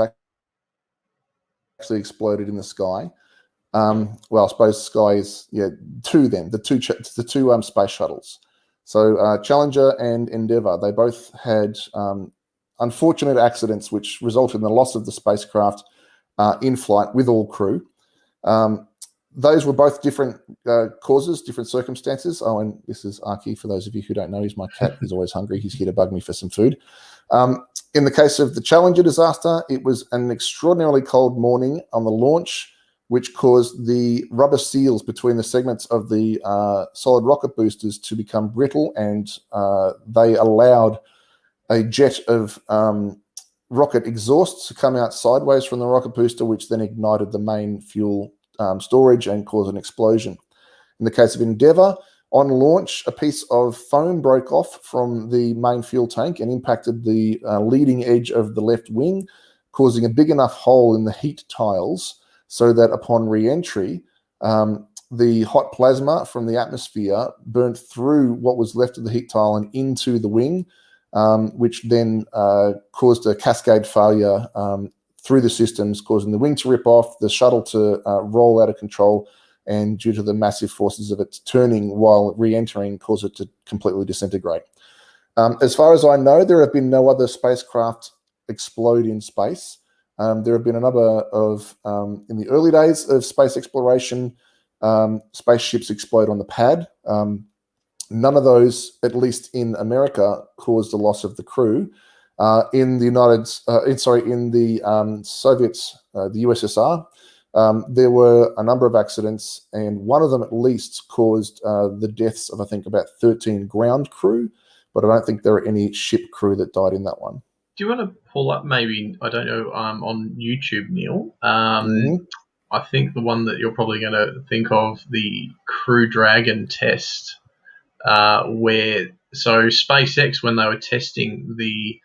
actually exploded in the sky. Well, I suppose the sky is two. Then the two space shuttles. So Challenger and Endeavour, they both had unfortunate accidents which resulted in the loss of the spacecraft in flight with all crew. Those were both different causes, different circumstances. Oh, and this is Archie, for those of you who don't know. He's my cat. He's always hungry. He's here to bug me for some food. In the case of the Challenger disaster, it was an extraordinarily cold morning on the launch, which caused the rubber seals between the segments of the solid rocket boosters to become brittle, and they allowed a jet of rocket exhaust to come out sideways from the rocket booster, which then ignited the main fuel storage and caused an explosion. In the case of Endeavour, on launch, a piece of foam broke off from the main fuel tank and impacted the leading edge of the left wing, causing a big enough hole in the heat tiles so that upon re-entry, the hot plasma from the atmosphere burnt through what was left of the heat tile and into the wing, which then caused a cascade failure through the systems, causing the wing to rip off, the shuttle to roll out of control, and due to the massive forces of it turning while re-entering, cause it to completely disintegrate. As far as I know, there have been no other spacecraft explode in space. There have been a number of, in the early days of space exploration, spaceships explode on the pad. None of those, at least in America, caused the loss of the crew. In the Soviets, the USSR, there were a number of accidents, and one of them at least caused the deaths of, I think, about 13 ground crew, but I don't think there are any ship crew that died in that one. Do you want to pull up maybe, I don't know, on YouTube, Neil? I think the one that you're probably going to think of, the Crew Dragon test, where SpaceX, when they were testing the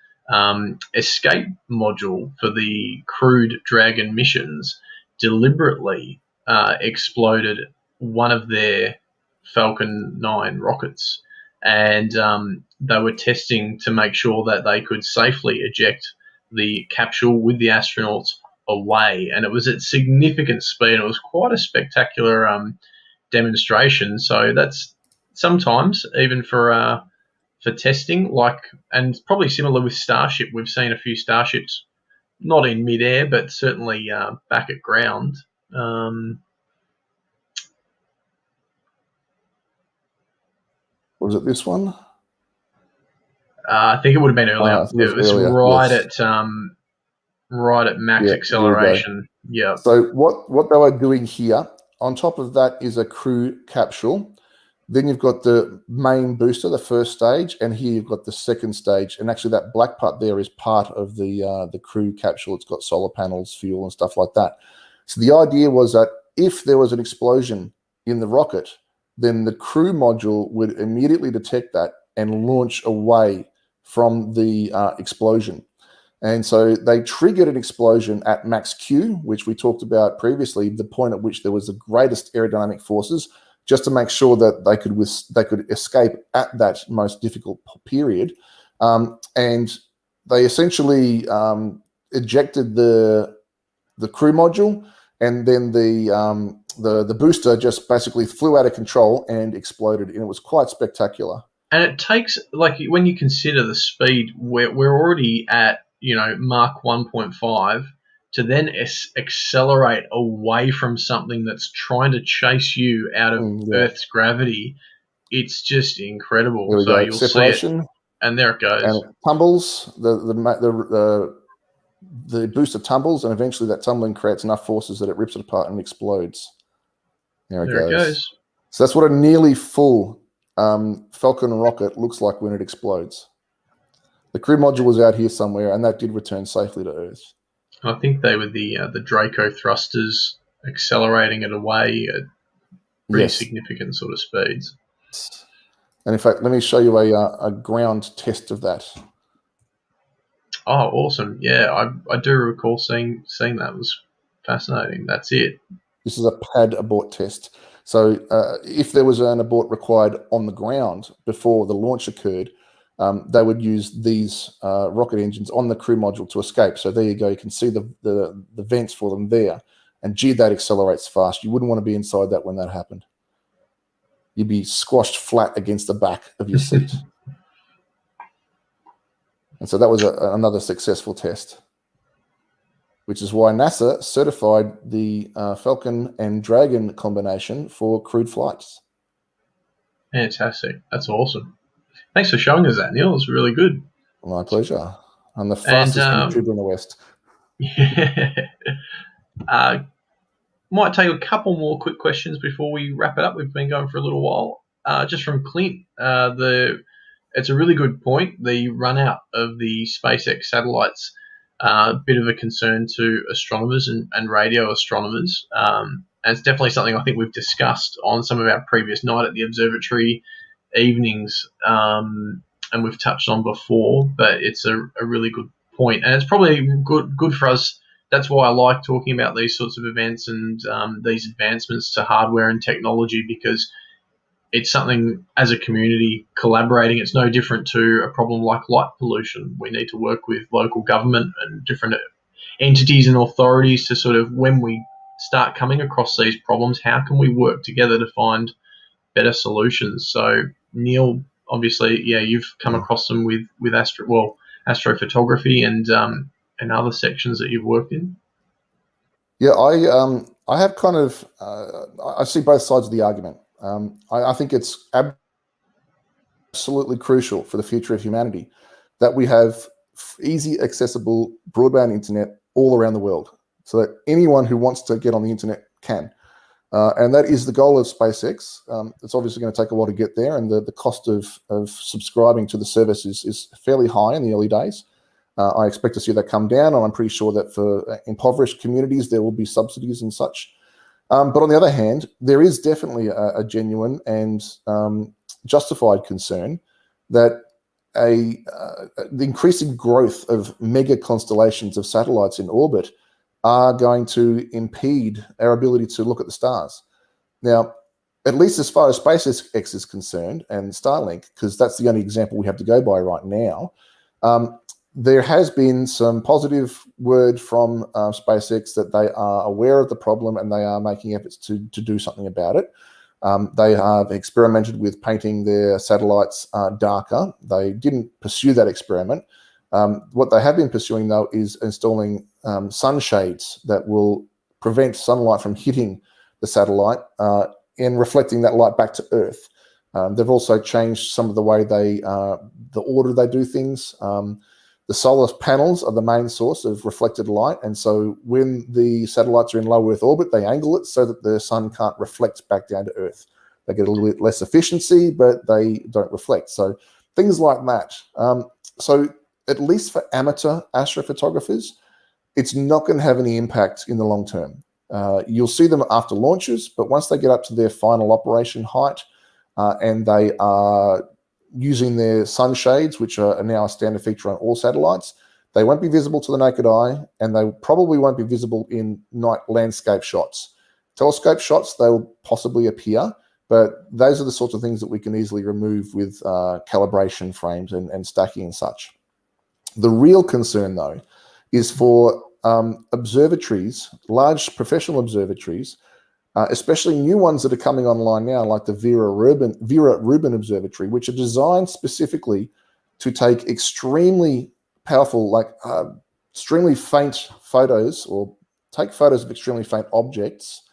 escape module for the crewed Dragon missions, deliberately exploded one of their Falcon 9 rockets, and they were testing to make sure that they could safely eject the capsule with the astronauts away, and it was at significant speed. It was quite a spectacular demonstration. So that's sometimes even for testing, and probably similar with Starship. We've seen a few Starships not in midair, but certainly back at ground. Was it this one? I think it would have been earlier. It was earlier, right yes. at max acceleration. Yeah. So what they were doing here, on top of that is a crew capsule. Then you've got the main booster, the first stage, and here you've got the second stage. And actually that black part there is part of the crew capsule. It's got solar panels, fuel, and stuff like that. So the idea was that if there was an explosion in the rocket, then the crew module would immediately detect that and launch away from the explosion. And so they triggered an explosion at max Q, which we talked about previously, the point at which there was the greatest aerodynamic forces, just to make sure that they could escape at that most difficult period. And they essentially ejected the crew module, and then the the booster just basically flew out of control and exploded, and it was quite spectacular. And it takes, like, when you consider the speed, we're already at, Mach 1.5, to then accelerate away from something that's trying to chase you out of Earth's gravity. It's just incredible. There we So go. you'll Separation, see it, and there it goes. and it tumbles. The booster tumbles, and eventually that tumbling creates enough forces that it rips it apart and explodes. There it goes. So that's what a nearly full Falcon rocket looks like when it explodes. The crew module was out here somewhere, and that did return safely to Earth. I think they were the Draco thrusters accelerating it away at pretty significant sort of speeds. And in fact, let me show you a ground test of that. Oh, awesome! Yeah, I do recall seeing that. It was fascinating. That's it. This is a pad abort test. So if there was an abort required on the ground before the launch occurred, they would use these rocket engines on the crew module to escape. So there you go. You can see the vents for them there. And gee, that accelerates fast. You wouldn't want to be inside that when that happened. You'd be squashed flat against the back of your seat. And so that was another successful test, which is why NASA certified the Falcon and Dragon combination for crewed flights. Fantastic. That's awesome. Thanks for showing us that, Neil. It's really good. My pleasure. I'm the fastest YouTuber in the West. Yeah. Might take a couple more quick questions before we wrap it up. We've been going for a little while. Just from Clint, it's a really good point. The run out of the SpaceX satellites, a bit of a concern to astronomers and radio astronomers. And it's definitely something I think we've discussed on some of our previous Night at the Observatory evenings, and we've touched on before, but it's a really good point. And it's probably good for us. That's why I like talking about these sorts of events and these advancements to hardware and technology, because it's something as a community collaborating. It's no different to a problem like light pollution. We need to work with local government and different entities and authorities to sort of, when we start coming across these problems, how can we work together to find better solutions? So Neil, obviously, yeah, you've come across them with astrophotography and other sections that you've worked in. Yeah, I have kind of I see both sides of the argument. I think it's absolutely crucial for the future of humanity that we have easy, accessible broadband internet all around the world, so that anyone who wants to get on the internet can. And that is the goal of SpaceX. It's obviously going to take a while to get there, and the cost of subscribing to the service is fairly high in the early days. I expect to see that come down, and I'm pretty sure that for impoverished communities, there will be subsidies and such. But on the other hand, there is definitely a genuine and justified concern that the increasing growth of mega constellations of satellites in orbit are going to impede our ability to look at the stars. Now, at least as far as SpaceX is concerned, and Starlink, because that's the only example we have to go by right now, there has been some positive word from SpaceX that they are aware of the problem and they are making efforts to do something about it. They have experimented with painting their satellites darker. They didn't pursue that experiment. What they have been pursuing, though, is installing sunshades that will prevent sunlight from hitting the satellite and reflecting that light back to Earth. They've also changed some of the way the order they do things. The solar panels are the main source of reflected light, and so when the satellites are in low Earth orbit, they angle it so that the sun can't reflect back down to Earth. They get a little bit less efficiency, but they don't reflect. So things like that. So at least for amateur astrophotographers, it's not going to have any impact in the long term. You'll see them after launches, but once they get up to their final operation height and they are using their sunshades, which are now a standard feature on all satellites, they won't be visible to the naked eye, and they probably won't be visible in night landscape shots. Telescope shots, they'll possibly appear, but those are the sorts of things that we can easily remove with calibration frames and stacking and such. The real concern, though, is for observatories, large professional observatories, especially new ones that are coming online now, like the Vera Rubin Observatory, which are designed specifically to take extremely powerful, extremely faint photos, or take photos of extremely faint objects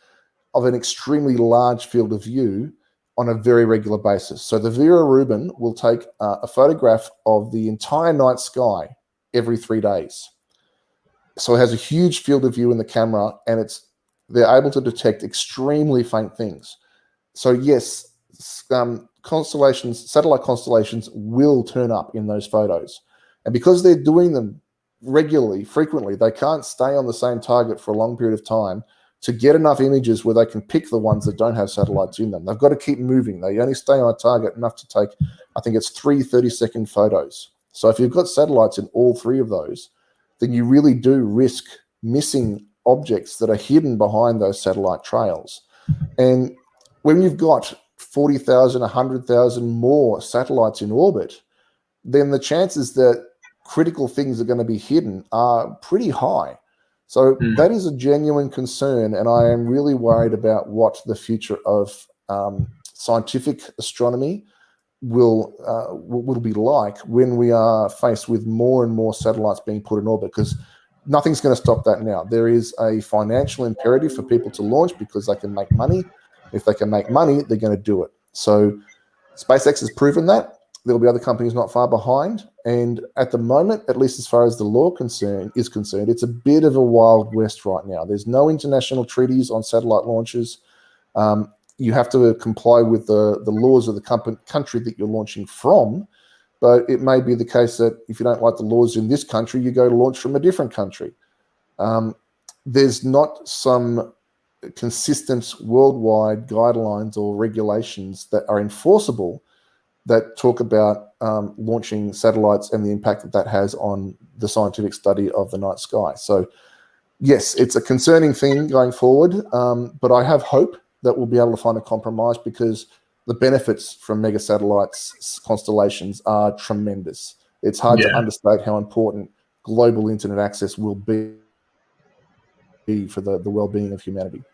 of an extremely large field of view on a very regular basis. So the Vera Rubin will take a photograph of the entire night sky every 3 days. So it has a huge field of view in the camera, and they're able to detect extremely faint things. So yes, satellite constellations will turn up in those photos. And because they're doing them regularly, frequently, they can't stay on the same target for a long period of time to get enough images where they can pick the ones that don't have satellites in them. They've got to keep moving. They only stay on a target enough to take, I think it's 3 30-second photos. So if you've got satellites in all 3 of those, then you really do risk missing objects that are hidden behind those satellite trails. And when you've got 40,000, 100,000 more satellites in orbit, then the chances that critical things are going to be hidden are pretty high. So that is a genuine concern, and I am really worried about what the future of scientific astronomy will be like when we are faced with more and more satellites being put in orbit, because nothing's going to stop that now. There is a financial imperative for people to launch because they can make money. If they can make money, they're going to do it. So SpaceX has proven that. There'll be other companies not far behind. And at the moment, at least as far as the law is concerned, it's a bit of a wild west right now. There's no international treaties on satellite launches. You have to comply with the laws of the country that you're launching from. But it may be the case that if you don't like the laws in this country, you go to launch from a different country. There's not some consistent worldwide guidelines or regulations that are enforceable that talk about launching satellites and the impact that that has on the scientific study of the night sky. So yes, it's a concerning thing going forward, but I have hope that we'll be able to find a compromise, because the benefits from mega satellites constellations are tremendous. It's hard to understate how important global internet access will be for the well-being of humanity.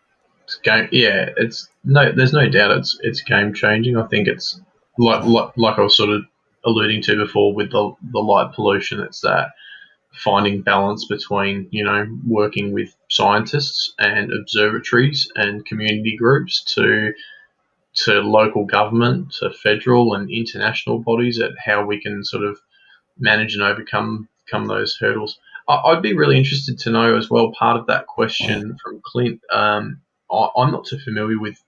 There's no doubt it's game changing. I think it's like I was sort of alluding to before with the light pollution. It's that finding balance between, working with scientists and observatories and community groups to local government, to federal and international bodies, at how we can sort of manage and overcome those hurdles. I'd be really interested to know as well, part of that question from Clint. I'm not too familiar with,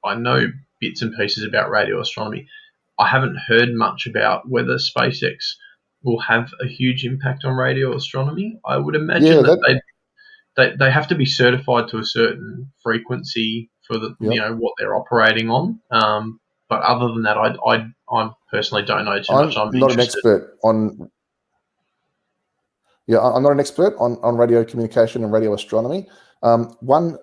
I know bits and pieces about radio astronomy. I haven't heard much about whether SpaceX will have a huge impact on radio astronomy. I would imagine they have to be certified to a certain frequency for what they're operating on. But other than that, I personally don't know too much. I'm not an expert on. Yeah, I'm not an expert on radio communication and radio astronomy. One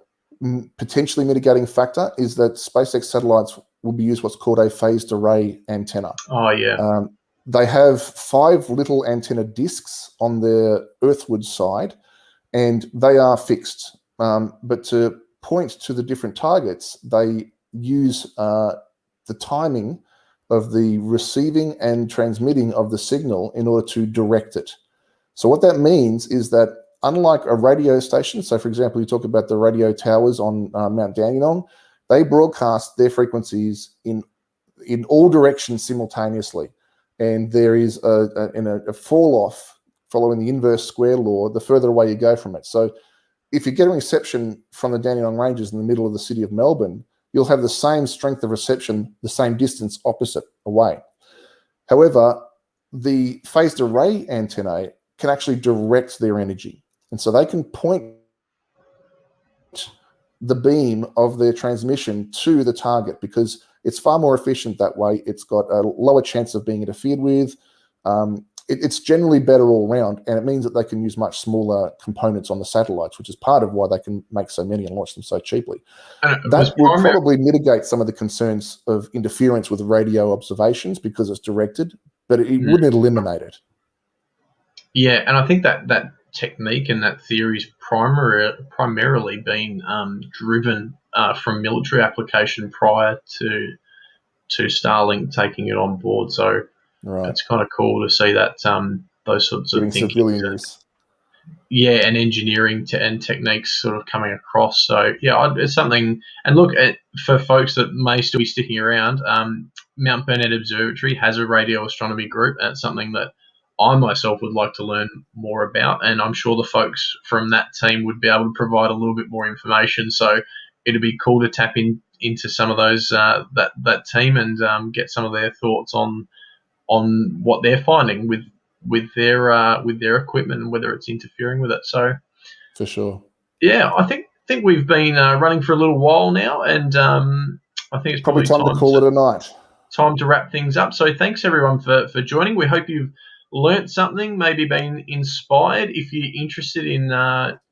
potentially mitigating factor is that SpaceX satellites will be used what's called a phased array antenna. Oh, yeah. They have 5 little antenna discs on their earthward side, and they are fixed. But to point to the different targets, they use the timing of the receiving and transmitting of the signal in order to direct it. So what that means is that unlike a radio station, so for example, you talk about the radio towers on Mount Dandenong, they broadcast their frequencies in all directions simultaneously. And there is a fall off following the inverse square law the further away you go from it. So if you get a reception from the Dandenong Ranges in the middle of the city of Melbourne, you'll have the same strength of reception, the same distance opposite away. However, the phased array antennae can actually direct their energy. And so they can point the beam of their transmission to the target, because it's far more efficient that way. It's got a lower chance of being interfered with. It's generally better all around, and it means that they can use much smaller components on the satellites, which is part of why they can make so many and launch them so cheaply. That will probably mitigate some of the concerns of interference with radio observations because it's directed, but it wouldn't eliminate it. Yeah, and I think that technique and that theory's primarily been driven from military application prior to Starlink taking it on board. So Right. it's kind of cool to see that those sorts of Getting thinking, civilian use. yeah, and engineering and techniques sort of coming across. So yeah, it's something. And look, for folks that may still be sticking around, Mount Burnett Observatory has a radio astronomy group, and it's something that I myself would like to learn more about. And I'm sure the folks from that team would be able to provide a little bit more information. So it'd be cool to tap into some of those that team and get some of their thoughts on what they're finding with their equipment and whether it's interfering with it. So For sure. yeah, I think we've been running for a little while now, and I think it's Probably time to call it a night. Time to wrap things up. So thanks everyone for joining. We hope you've learnt something, maybe been inspired. If you're interested in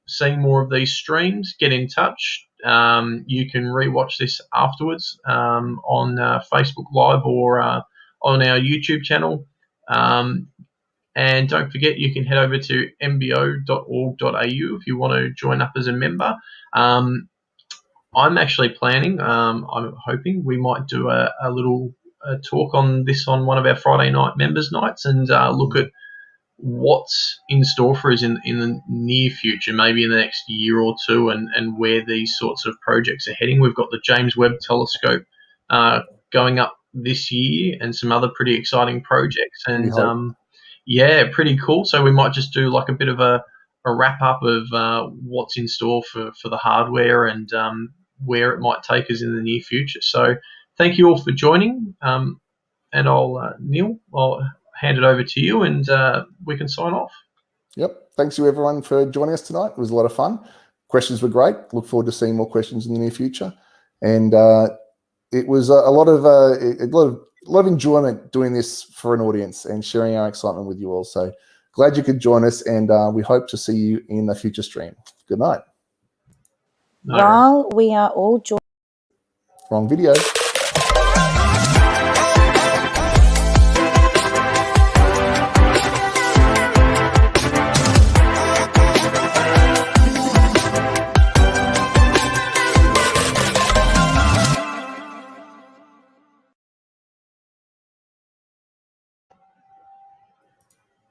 seeing more of these streams, get in touch. You can rewatch this afterwards on Facebook Live or on our YouTube channel. And don't forget, you can head over to mbo.org.au if you want to join up as a member. I'm actually planning, I'm hoping we might do a little talk on this on one of our Friday night members nights and look at what's in store for us in the near future, maybe in the next year or two, and where these sorts of projects are heading. We've got the James Webb Telescope going up this year and some other pretty exciting projects. And yeah, pretty cool. So we might just do like a bit of a wrap up of what's in store for the hardware and where it might take us in the near future. So thank you all for joining. And Neil, I'll hand it over to you and we can sign off. Yep. Thanks to everyone for joining us tonight. It was a lot of fun. Questions were great. Look forward to seeing more questions in the near future. And it was a lot of enjoyment doing this for an audience and sharing our excitement with you all. So glad you could join us, and we hope to see you in a future stream. Good night. Wrong. We are all joined. Wrong video.